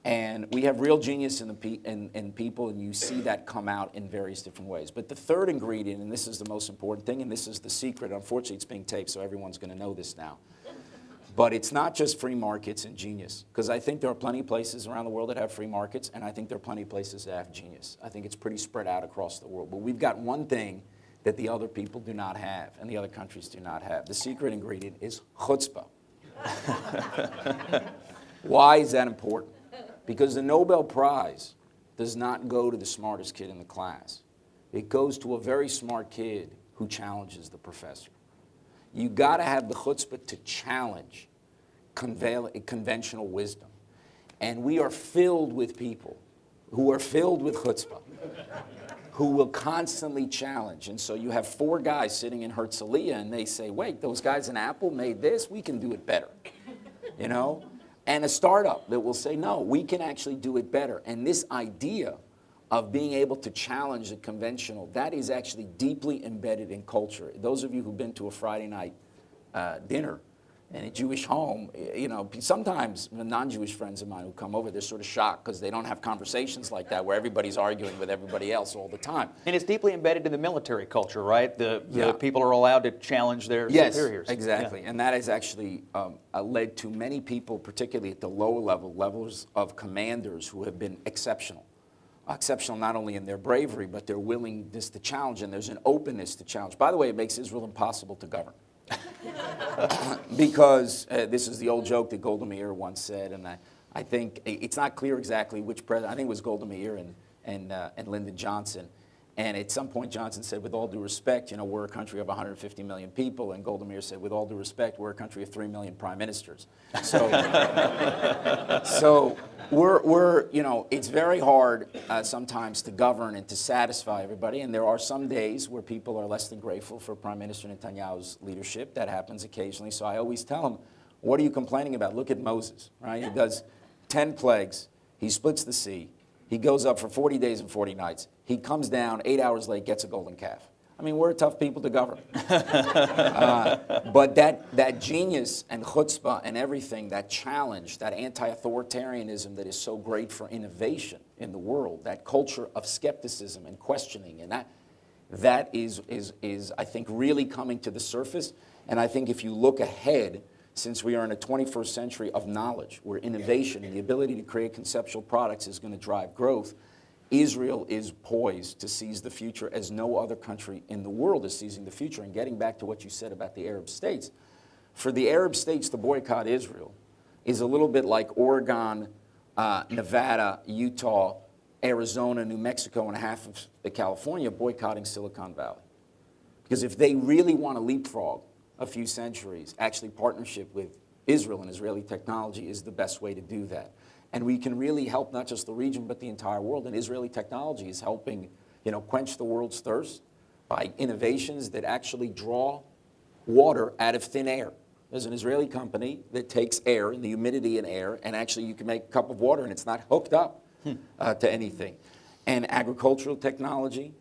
And we have real genius in people, and you see that come out in various different ways. But the third ingredient, and this is the most important thing, and this is the secret, unfortunately it's being taped, so everyone's going to know this now. But it's not just free markets and genius, because I think there are plenty of places around the world that have free markets, and I think there are plenty of places that have genius. I think it's pretty spread out across the world. But we've got one thing that the other people do not have, and the other countries do not have. The secret ingredient is chutzpah. Why is that important? Because the Nobel Prize does not go to the smartest kid in the class. It goes to a very smart kid who challenges the professor. You got to have the chutzpah to challenge conventional wisdom. And we are filled with people who are filled with chutzpah, who will constantly challenge. And so you have four guys sitting in Herzliya, and they say, wait, those guys in Apple made this, we can do it better, you know? And a startup that will say, no, we can actually do it better. And this idea of being able to challenge the conventional, that is actually deeply embedded in culture. Those of you who've been to a Friday night dinner in a Jewish home, you know, sometimes the non-Jewish friends of mine who come over, they're sort of shocked because they don't have conversations like that where everybody's arguing with everybody else all the time. And it's deeply embedded in the military culture, right? The people are allowed to challenge their superiors. Yes, exactly. Yeah. And that has actually led to many people, particularly at the lower levels of commanders, who have been exceptional. Exceptional not only in their bravery, but their willingness to challenge, and there's an openness to challenge. By the way, it makes Israel impossible to govern. Because this is the old joke that Golda Meir once said, and I think it's not clear exactly which president. I think it was Golda Meir and Lyndon Johnson. And at some point, Johnson said, with all due respect, we're a country of 150 million people. And Golda Meir said, with all due respect, we're a country of 3 million prime ministers. So, so it's very hard sometimes to govern and to satisfy everybody. And there are some days where people are less than grateful for Prime Minister Netanyahu's leadership. That happens occasionally. So I always tell them, what are you complaining about? Look at Moses, right? He does 10 plagues. He splits the sea. He goes up for 40 days and 40 nights. He comes down 8 hours late, gets a golden calf. I mean, we're tough people to govern. But that genius and chutzpah and everything, that challenge, that anti-authoritarianism that is so great for innovation in the world, that culture of skepticism and questioning, and that is I think, really coming to the surface. And I think if you look ahead, since we are in a 21st century of knowledge, where innovation and the ability to create conceptual products is going to drive growth, Israel is poised to seize the future as no other country in the world is seizing the future. And getting back to what you said about the Arab states, for the Arab states to boycott Israel is a little bit like Oregon, Nevada, Utah, Arizona, New Mexico, and half of California boycotting Silicon Valley. Because if they really want to leapfrog a few centuries, actually partnership with Israel and Israeli technology is the best way to do that. And we can really help not just the region, but the entire world. And Israeli technology is helping, quench the world's thirst by innovations that actually draw water out of thin air. There's an Israeli company that takes air, and the humidity in air, and actually you can make a cup of water and it's not hooked up to anything. And agricultural technology,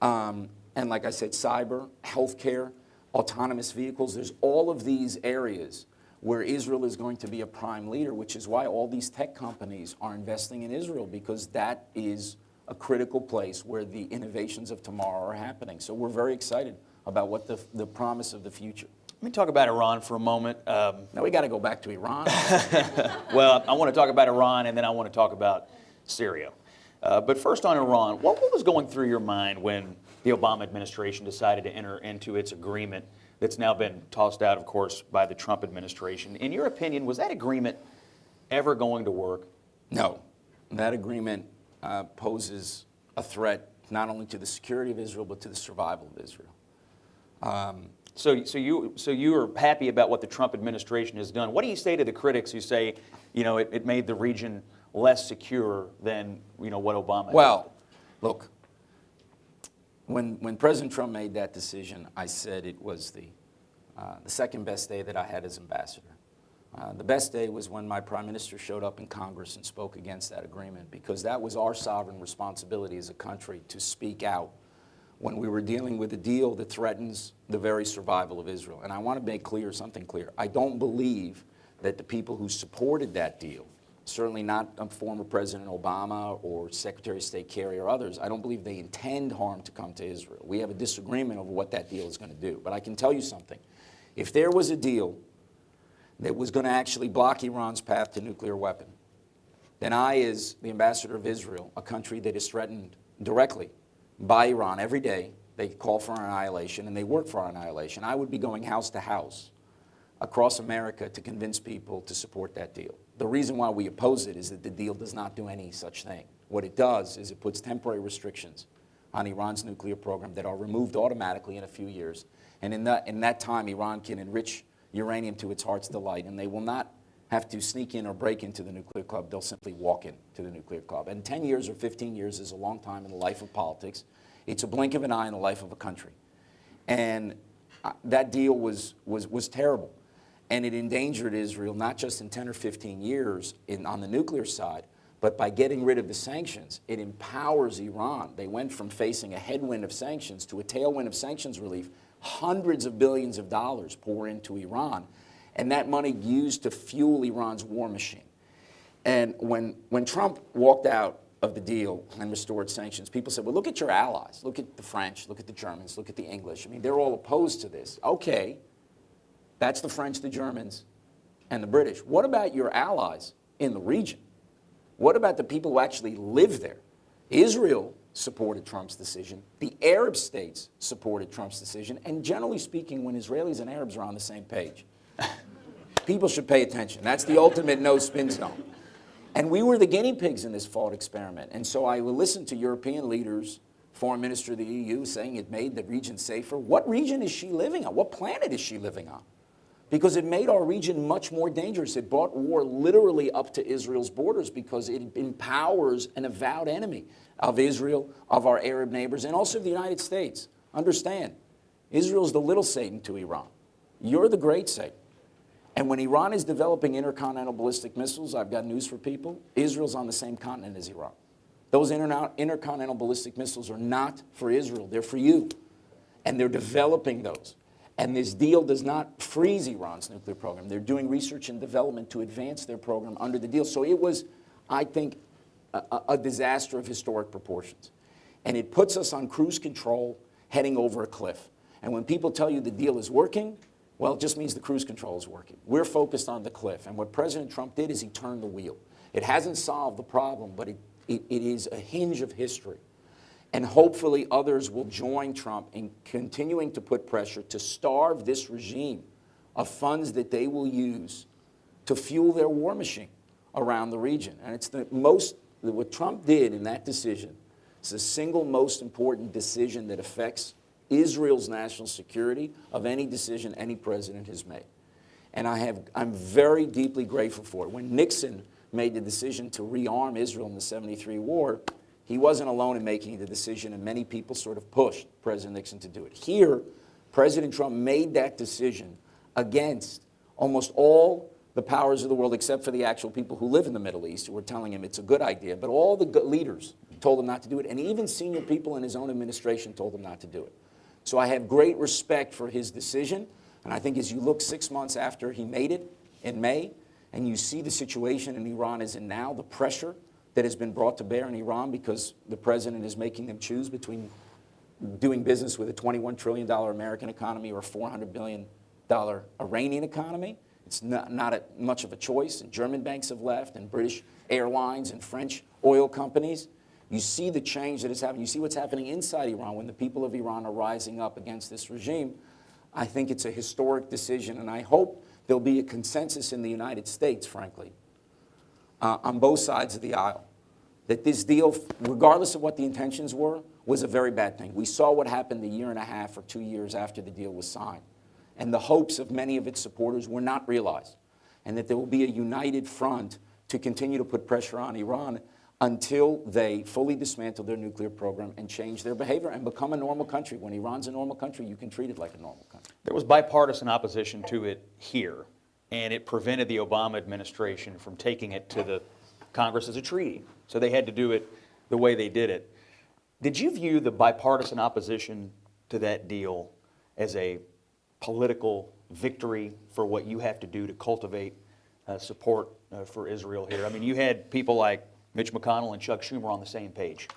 and like I said, cyber, healthcare, autonomous vehicles, there's all of these areas where Israel is going to be a prime leader, which is why all these tech companies are investing in Israel, because that is a critical place where the innovations of tomorrow are happening. So we're very excited about what the promise of the future. Let me talk about Iran for a moment. Now we got to go back to Iran. Well, I want to talk about Iran, and then I want to talk about Syria. But first on Iran, what was going through your mind when the Obama administration decided to enter into its agreement that's now been tossed out, of course, by the Trump administration? In your opinion, was that agreement ever going to work? No. That agreement poses a threat not only to the security of Israel, but to the survival of Israel. So you are happy about what the Trump administration has done. What do you say to the critics who say, it made the region less secure than, what Obama did? Well, look, when President Trump made that decision, I said it was the second best day that I had as ambassador. The best day was when my prime minister showed up in Congress and spoke against that agreement, because that was our sovereign responsibility as a country to speak out when we were dealing with a deal that threatens the very survival of Israel. And I want to make something clear. I don't believe that the people who supported that deal, certainly not former President Obama or Secretary of State Kerry or others, I don't believe they intend harm to come to Israel. We have a disagreement over what that deal is going to do. But I can tell you something. If there was a deal that was going to actually block Iran's path to nuclear weapon, then I, as the ambassador of Israel, a country that is threatened directly by Iran every day, they call for our annihilation and they work for our annihilation, I would be going house to house across America to convince people to support that deal. The reason why we oppose it is that the deal does not do any such thing. What it does is it puts temporary restrictions on Iran's nuclear program that are removed automatically in a few years. And in that time, Iran can enrich uranium to its heart's delight, and they will not have to sneak in or break into the nuclear club. They'll simply walk in to the nuclear club. And 10 years or 15 years is a long time in the life of politics. It's a blink of an eye in the life of a country. And that deal was terrible. And it endangered Israel not just in 10 or 15 years on the nuclear side, but by getting rid of the sanctions, it empowers Iran. They went from facing a headwind of sanctions to a tailwind of sanctions relief. Hundreds of billions of dollars pour into Iran, and that money used to fuel Iran's war machine. And when Trump walked out of the deal and restored sanctions, people said, well, look at your allies. Look at the French, look at the Germans, look at the English. I mean, they're all opposed to this. Okay, that's the French, the Germans, and the British. What about your allies in the region? What about the people who actually live there? Israel supported Trump's decision. The Arab states supported Trump's decision. And generally speaking, when Israelis and Arabs are on the same page, people should pay attention. That's the ultimate no-spin zone. And we were the guinea pigs in this failed experiment. And so I will listen to European leaders, Foreign Minister of the EU, saying it made the region safer. What region is she living on? What planet is she living on? Because it made our region much more dangerous. It brought war literally up to Israel's borders because it empowers an avowed enemy of Israel, of our Arab neighbors, and also of the United States. Understand, Israel's the little Satan to Iran. You're the great Satan. And when Iran is developing intercontinental ballistic missiles, I've got news for people, Israel's on the same continent as Iran. Those intercontinental ballistic missiles are not for Israel, they're for you. And they're developing those. And this deal does not freeze Iran's nuclear program. They're doing research and development to advance their program under the deal. So it was, I think, a disaster of historic proportions. And it puts us on cruise control heading over a cliff. And when people tell you the deal is working, well, it just means the cruise control is working. We're focused on the cliff. And what President Trump did is he turned the wheel. It hasn't solved the problem, but it is a hinge of history. And hopefully others will join Trump in continuing to put pressure to starve this regime of funds that they will use to fuel their war machine around the region. And it's what Trump did in that decision is the single most important decision that affects Israel's national security of any decision any president has made. And I'm very deeply grateful for it. When Nixon made the decision to rearm Israel in the '73 war, he wasn't alone in making the decision, and many people sort of pushed President Nixon to do it. Here, President Trump made that decision against almost all the powers of the world, except for the actual people who live in the Middle East, who were telling him it's a good idea. But all the leaders told him not to do it, and even senior people in his own administration told him not to do it. So I have great respect for his decision, and I think as you look 6 months after he made it in May, and you see the situation in Iran is in now, the pressure that has been brought to bear in Iran because the president is making them choose between doing business with a $21 trillion American economy or a $400 billion Iranian economy. It's not much of a choice. And German banks have left, and British airlines and French oil companies. You see the change that is happening. You see what's happening inside Iran when the people of Iran are rising up against this regime. I think it's a historic decision, and I hope there'll be a consensus in the United States, frankly, on both sides of the aisle, that this deal, regardless of what the intentions were, was a very bad thing. We saw what happened a year and a half or 2 years after the deal was signed. And the hopes of many of its supporters were not realized, and that there will be a united front to continue to put pressure on Iran until they fully dismantle their nuclear program and change their behavior and become a normal country. When Iran's a normal country, you can treat it like a normal country. There was bipartisan opposition to it here, and it prevented the Obama administration from taking it to the Congress as a treaty. So they had to do it the way they did it. Did you view the bipartisan opposition to that deal as a political victory for what you have to do to cultivate support for Israel here? I mean, you had people like Mitch McConnell and Chuck Schumer on the same page.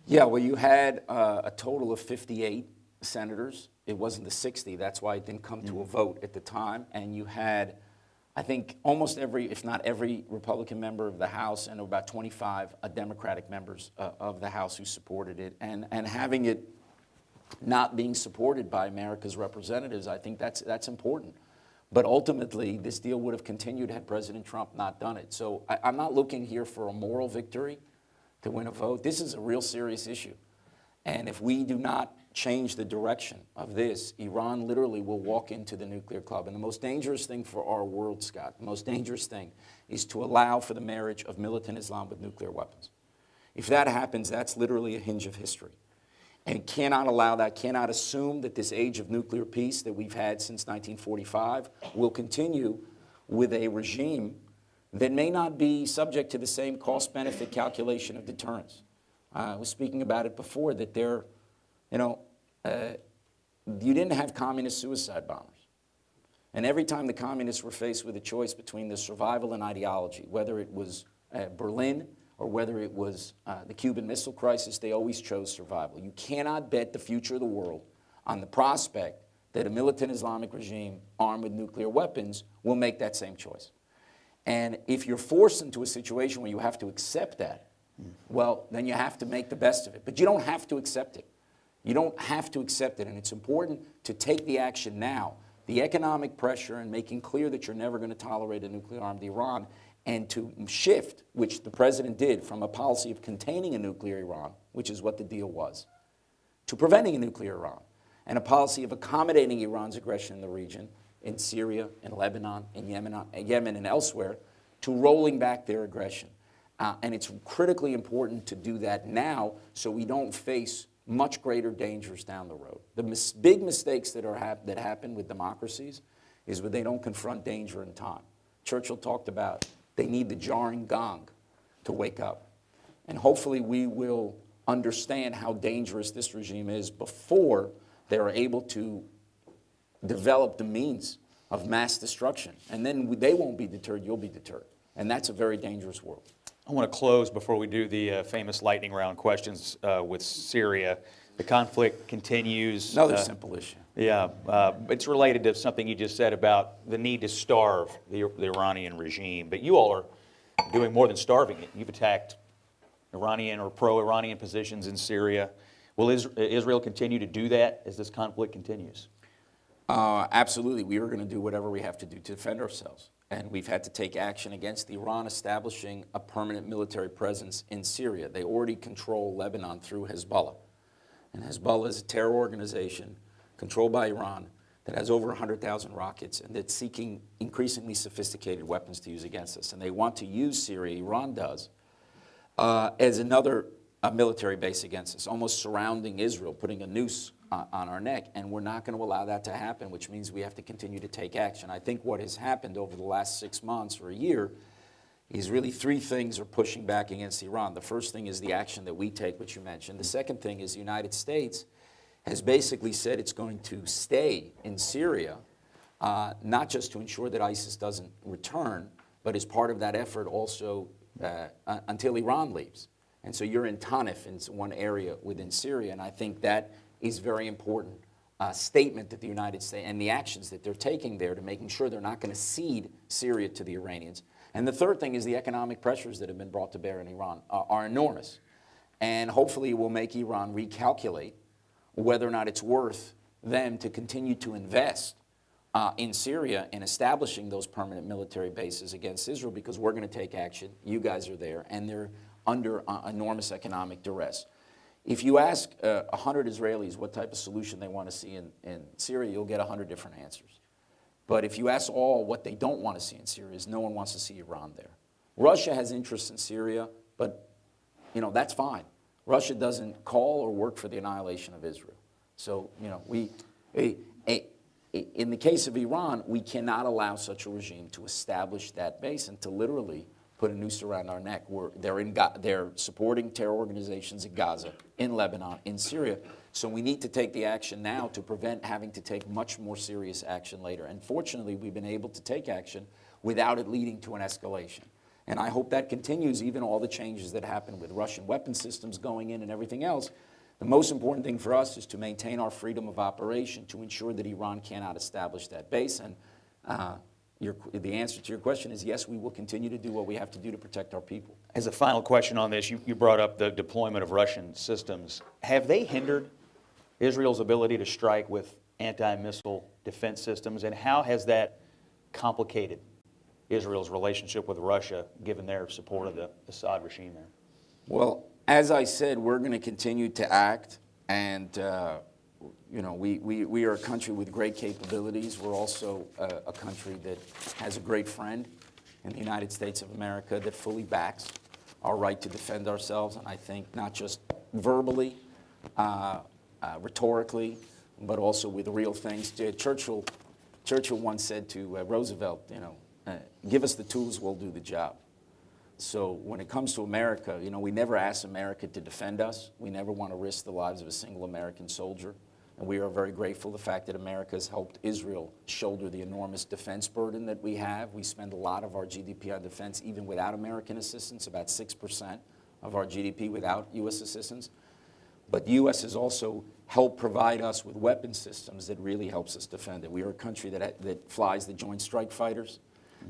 Yeah, well, you had a total of 58 senators. It wasn't the 60. That's why it didn't come to a vote at the time. And you had, I think, almost every, if not every, Republican member of the House and about 25 Democratic members of the House who supported it. And having it not being supported by America's representatives, I think that's important. But ultimately, this deal would have continued had President Trump not done it. So I'm not looking here for a moral victory to win a vote. This is a real serious issue. And if we do not change the direction of this, Iran literally will walk into the nuclear club. And the most dangerous thing for our world, Scott, the most dangerous thing is to allow for the marriage of militant Islam with nuclear weapons. If that happens, that's literally a hinge of history. And cannot allow that, cannot assume that this age of nuclear peace that we've had since 1945 will continue with a regime that may not be subject to the same cost-benefit calculation of deterrence. I was speaking about it before, that you didn't have communist suicide bombers. And every time the communists were faced with a choice between the survival and ideology, whether it was Berlin or whether it was the Cuban Missile Crisis, they always chose survival. You cannot bet the future of the world on the prospect that a militant Islamic regime armed with nuclear weapons will make that same choice. And if you're forced into a situation where you have to accept that, well, then you have to make the best of it. But you don't have to accept it. You don't have to accept it, and it's important to take the action now. The economic pressure and making clear that you're never going to tolerate a nuclear-armed Iran, and to shift, which the president did, from a policy of containing a nuclear Iran, which is what the deal was, to preventing a nuclear Iran, and a policy of accommodating Iran's aggression in the region, in Syria, in Lebanon, in Yemen, and elsewhere, to rolling back their aggression. And it's critically important to do that now so we don't face much greater dangers down the road. The big mistakes that happen with democracies is when they don't confront danger in time. Churchill talked about they need the jarring gong to wake up. And hopefully we will understand how dangerous this regime is before they're able to develop the means of mass destruction. And then they won't be deterred, you'll be deterred. And that's a very dangerous world. I want to close before we do the famous lightning round questions with Syria. The conflict continues. Another simple issue. Yeah, it's related to something you just said about the need to starve the Iranian regime. But you all are doing more than starving it. You've attacked Iranian or pro-Iranian positions in Syria. Will Israel continue to do that as this conflict continues? Absolutely. We are going to do whatever we have to do to defend ourselves. And we've had to take action against Iran establishing a permanent military presence in Syria. They already control Lebanon through Hezbollah. And Hezbollah is a terror organization controlled by Iran that has over 100,000 rockets and that's seeking increasingly sophisticated weapons to use against us. And they want to use Syria, Iran does, as another military base against us, almost surrounding Israel, putting a noose on our neck, and we're not going to allow that to happen, which means we have to continue to take action. I think what has happened over the last 6 months or a year is really three things are pushing back against Iran. The first thing is the action that we take, which you mentioned. The second thing is the United States has basically said it's going to stay in Syria, not just to ensure that ISIS doesn't return, but as part of that effort also until Iran leaves. And so you're in Tanif, in one area within Syria, and I think that is very important statement that the United States and the actions that they're taking there to making sure they're not going to cede Syria to the Iranians. And the third thing is the economic pressures that have been brought to bear in Iran are enormous. And hopefully it will make Iran recalculate whether or not it's worth them to continue to invest in Syria in establishing those permanent military bases against Israel, because we're going to take action. You guys are there, and they're under enormous economic duress. If you ask 100 Israelis what type of solution they want to see in Syria, you'll get 100 different answers. But if you ask all what they don't want to see in Syria, is no one wants to see Iran there. Russia has interests in Syria, but that's fine. Russia doesn't call or work for the annihilation of Israel. So in the case of Iran, we cannot allow such a regime to establish that base and to literally put a noose around our neck. They're supporting terror organizations in Gaza, in Lebanon, in Syria. So we need to take the action now to prevent having to take much more serious action later. And fortunately, we've been able to take action without it leading to an escalation. And I hope that continues, even all the changes that happen with Russian weapon systems going in and everything else. The most important thing for us is to maintain our freedom of operation, to ensure that Iran cannot establish that base. And the answer to your question is yes, we will continue to do what we have to do to protect our people. As a final question on this, you brought up the deployment of Russian systems. Have they hindered Israel's ability to strike with anti-missile defense systems, and how has that complicated Israel's relationship with Russia, given their support of the Assad regime there? Well, as I said, we're going to continue to act, and we are a country with great capabilities. We're also a country that has a great friend in the United States of America that fully backs our right to defend ourselves, and I think not just verbally, rhetorically, but also with real things. Churchill once said to Roosevelt, give us the tools, we'll do the job. So when it comes to America, we never ask America to defend us. We never want to risk the lives of a single American soldier. And we are very grateful the fact that America has helped Israel shoulder the enormous defense burden that we have. We spend a lot of our GDP on defense, even without American assistance, about 6% of our GDP without U.S. assistance. But the U.S. has also helped provide us with weapon systems that really helps us defend it. We are a country that flies the Joint Strike Fighters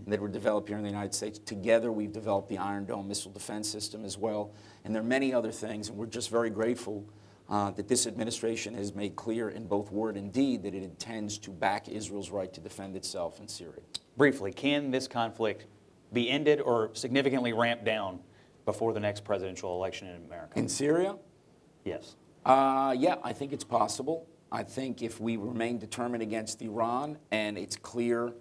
that were developed here in the United States. Together, we've developed the Iron Dome missile defense system as well. And there are many other things, and we're just very grateful that this administration has made clear in both word and deed that it intends to back Israel's right to defend itself in Syria. Briefly, can this conflict be ended or significantly ramped down before the next presidential election in America? In Syria? Yes. Yeah, I think it's possible. I think if we remain determined against Iran and it's clear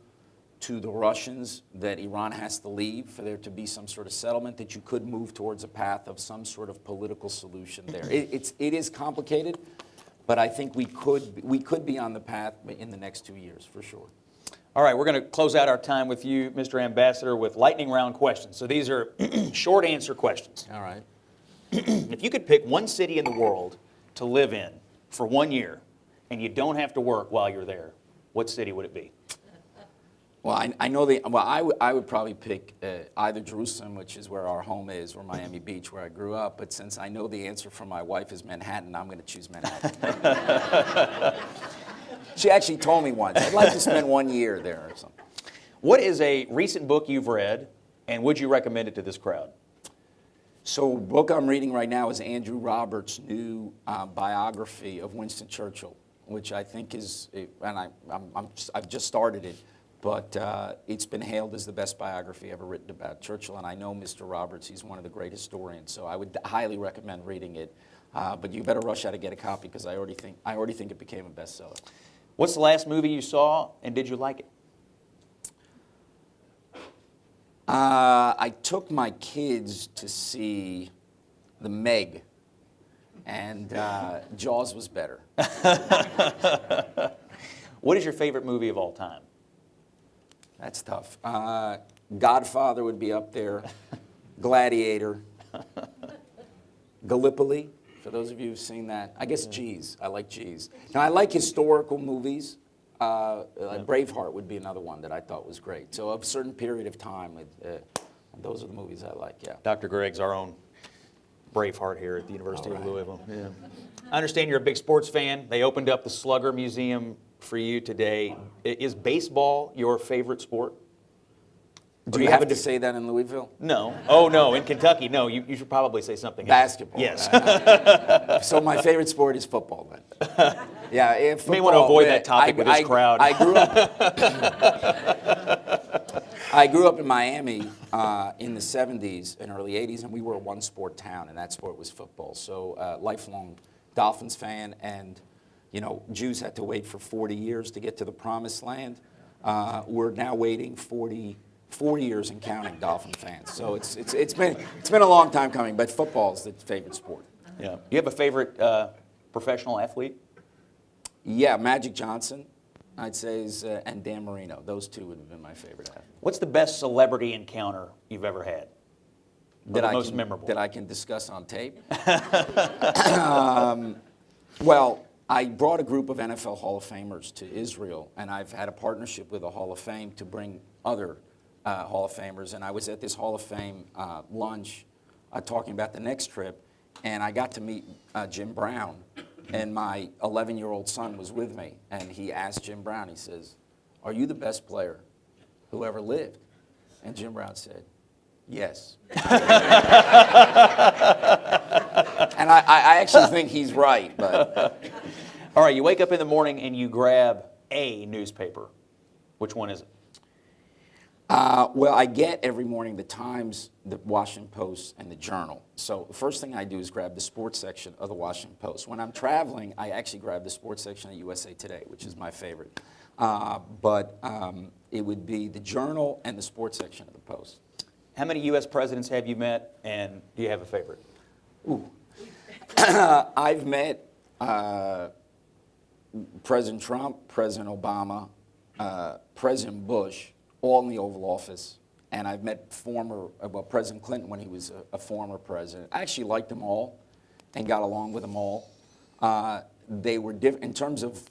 to the Russians that Iran has to leave for there to be some sort of settlement, that you could move towards a path of some sort of political solution there. It is complicated, but I think we could be on the path in the next 2 years, for sure. All right, we're going to close out our time with you, Mr. Ambassador, with lightning round questions. So these are short answer questions. All right. If you could pick one city in the world to live in for 1 year, and you don't have to work while you're there, what city would it be? Well, I would probably pick either Jerusalem, which is where our home is, or Miami Beach, where I grew up. But since I know the answer from my wife is Manhattan, I'm going to choose Manhattan. She actually told me once, I'd like to spend 1 year there or something. What is a recent book you've read, and would you recommend it to this crowd? So the book I'm reading right now is Andrew Roberts' new biography of Winston Churchill, which I think is, and I've just started it, but it's been hailed as the best biography ever written about Churchill. And I know Mr. Roberts; he's one of the great historians, so I would highly recommend reading it. But you better rush out to get a copy because I already think it became a bestseller. What's the last movie you saw, and did you like it? I took my kids to see The Meg, and Jaws was better. What is your favorite movie of all time? That's tough. Godfather would be up there. Gladiator. Gallipoli, for those of you who've seen that. I guess Cheese. I like Cheese. Now, I like historical movies. Braveheart would be another one that I thought was great. So a certain period of time, those are the movies I like, yeah. Dr. Gregg's our own Braveheart here at the University of Louisville. Yeah. I understand you're a big sports fan. They opened up the Slugger Museum for you today. Is baseball your favorite sport? Do you have to say that in Louisville? No. Oh, no. In Kentucky, no. You should probably say something Basketball. else. Yes. So my favorite sport is football, then. Yeah, You may want to avoid that topic with this crowd. I grew up in Miami in the 70s and early 80s, and we were a one-sport town, and that sport was football. So lifelong Dolphins fan, and Jews had to wait for 40 years to get to the promised land. We're now waiting 4 years and counting, Dolphin fans. So it's been a long time coming, but football is the favorite sport. Yeah. Do you have a favorite professional athlete? Yeah, Magic Johnson, I'd say, and Dan Marino. Those two would have been my favorite athletes. What's the best celebrity encounter you've ever had? Most memorable? That I can discuss on tape? Well, I brought a group of NFL Hall of Famers to Israel, and I've had a partnership with the Hall of Fame to bring other Hall of Famers. And I was at this Hall of Fame lunch talking about the next trip, and I got to meet Jim Brown. And my 11-year-old son was with me, and he asked Jim Brown, he says, "Are you the best player who ever lived?" And Jim Brown said, "Yes." And I actually think he's right, but... All right, you wake up in the morning and you grab a newspaper. Which one is it? Well, I get every morning the Times, the Washington Post, and the Journal. So the first thing I do is grab the sports section of the Washington Post. When I'm traveling, I actually grab the sports section of USA Today, which is my favorite. But it would be the Journal and the sports section of the Post. How many U.S. presidents have you met, and do you have a favorite? Ooh. I've met President Trump, President Obama, President Bush, all in the Oval Office, and I've met President Clinton when he was a former president. I actually liked them all and got along with them all. They were different in terms of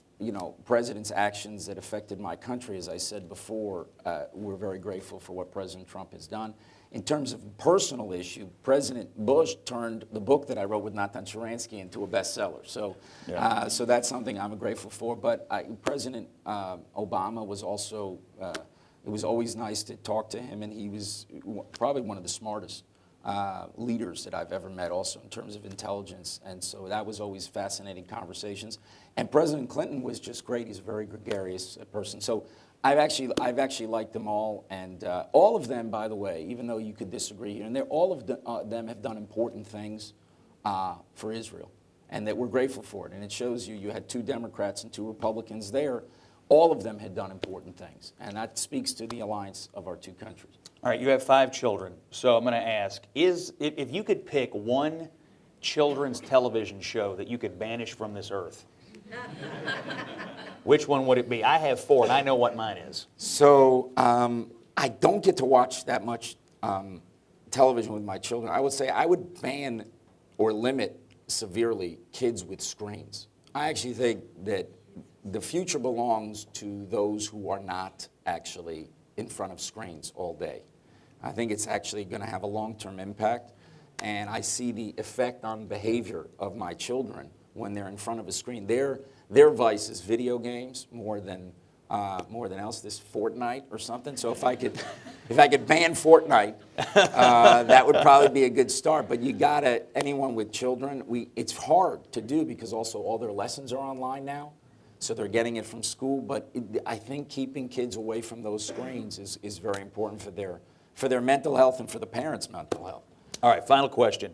presidents' actions that affected my country. As I said before, we're very grateful for what President Trump has done. In terms of personal issue, President Bush turned the book that I wrote with Natan Sharansky into a bestseller. So, so that's something I'm grateful for. But President Obama was also. It was always nice to talk to him, and he was probably one of the smartest leaders that I've ever met also in terms of intelligence, and so that was always fascinating conversations. And President Clinton was just great. He's a very gregarious person. So I've actually liked them all, and all of them, by the way, even though you could disagree here and there, all of them have done important things for Israel, and that we're grateful for it. And it shows you had 2 Democrats and 2 Republicans there. All of them had done important things, and that speaks to the alliance of our 2 countries. All right, you have 5 children, so I'm going to ask, if you could pick one children's television show that you could banish from this earth, which one would it be? I have 4, and I know what mine is. So I don't get to watch that much television with my children. I would say I would ban or limit severely kids with screens. I actually think that the future belongs to those who are not actually in front of screens all day. I think it's actually going to have a long-term impact, and I see the effect on behavior of my children when they're in front of a screen. Their vice is video games more than else. This Fortnite or something. So if I could ban Fortnite, that would probably be a good start. But anyone with children, it's hard to do because also all their lessons are online now. So they're getting it from school, but I think keeping kids away from those screens is very important for their mental health and for the parents' mental health. All right, final question.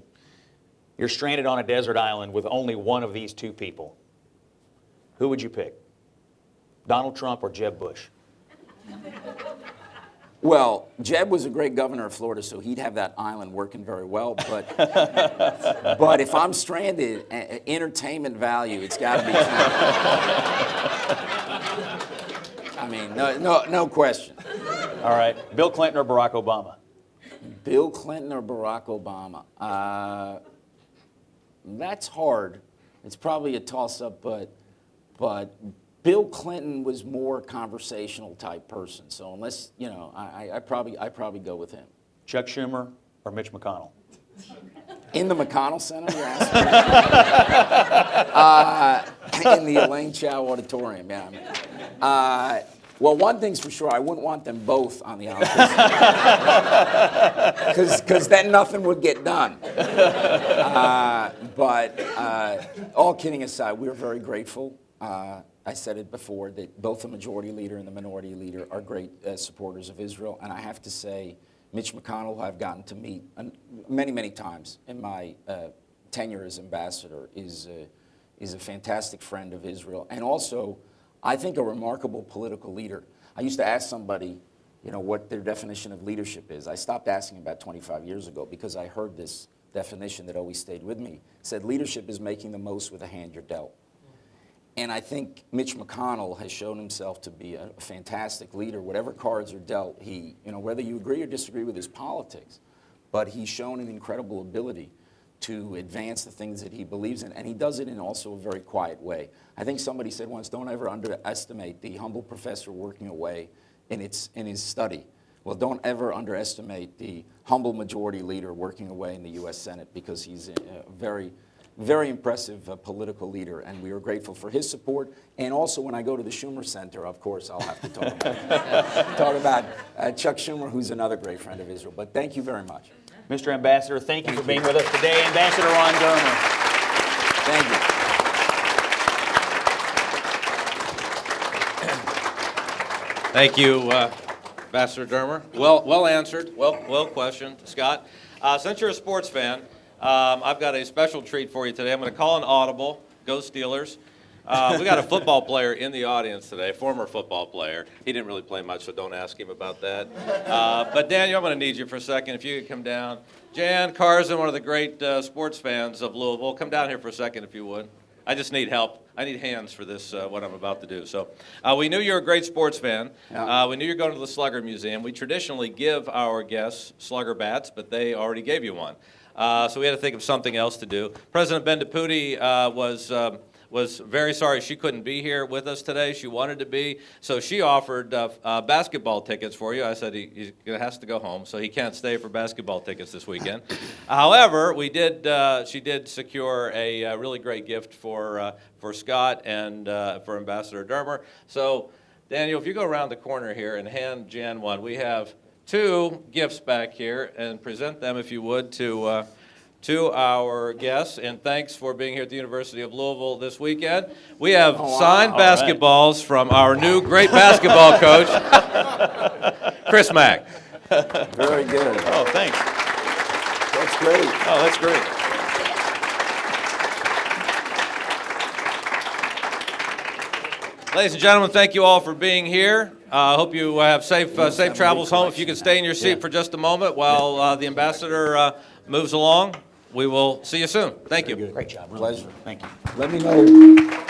You're stranded on a desert island with only one of these 2 people. Who would you pick? Donald Trump or Jeb Bush? Well, Jeb was a great governor of Florida, so he'd have that island working very well. But but if I'm stranded, entertainment value, it's got to be Trump. I mean, no question. All right, Bill Clinton or Barack Obama? Bill Clinton or Barack Obama? That's hard. It's probably a toss-up, but Bill Clinton was more conversational type person. So unless, I probably go with him. Chuck Schumer or Mitch McConnell? In the McConnell Center, you're asking? In the Elaine Chao Auditorium, yeah. Well, one thing's for sure, I wouldn't want them both on the opposite. Because then nothing would get done. But all kidding aside, we're very grateful. I said it before, that both the majority leader and the minority leader are great supporters of Israel. And I have to say, Mitch McConnell, who I've gotten to meet many, many times in my tenure as ambassador, is a fantastic friend of Israel. And also, I think a remarkable political leader. I used to ask somebody, what their definition of leadership is. I stopped asking about 25 years ago because I heard this definition that always stayed with me. It said leadership is making the most with the hand you're dealt. And I think Mitch McConnell has shown himself to be a fantastic leader. Whatever cards are dealt, whether you agree or disagree with his politics, but he's shown an incredible ability to advance the things that he believes in, and he does it in also a very quiet way. I think somebody said once, don't ever underestimate the humble professor working away in his study. Well, don't ever underestimate the humble majority leader working away in the U.S. Senate, because he's a very, very impressive political leader, and we are grateful for his support. And also, when I go to the Schumer Center, of course, I'll have to talk about Chuck Schumer, who's another great friend of Israel. But thank you very much. Mr. Ambassador, thank you for being with us today. Ambassador Ron Dermer. Thank you. Thank you, Ambassador Dermer. Well answered. Well questioned, Scott. Since you're a sports fan, I've got a special treat for you today. I'm going to call an audible. Go Steelers. We got a football player in the audience today, former football player. He didn't really play much, so don't ask him about that. But Daniel, I'm going to need you for a second. If you could come down. Jan Carson, one of the great sports fans of Louisville, come down here for a second if you would. I just need help. I need hands for this, what I'm about to do. So we knew you were a great sports fan. Yeah. We knew you were going to the Slugger Museum. We traditionally give our guests Slugger bats, but they already gave you one. So we had to think of something else to do. President Bendapudi was very sorry she couldn't be here with us today. She wanted to be, so she offered basketball tickets for you. I said he has to go home, so he can't stay for basketball tickets this weekend. However, she did secure a really great gift for Scott and for Ambassador Dermer. So, Daniel, if you go around the corner here and hand Jan one, we have two gifts back here, and present them, if you would, to to our guests, and thanks for being here at the University of Louisville this weekend. We have wow. signed All right. basketballs from our new great basketball coach, Chris Mack. Very good. Oh, thanks. That's great. Oh, that's great. Ladies and gentlemen, thank you all for being here. I hope you have safe travels home. If you could stay in your seat for just a moment while the ambassador moves along, we will see you soon. Thank you. Great job. Pleasure. Thank you. Let me know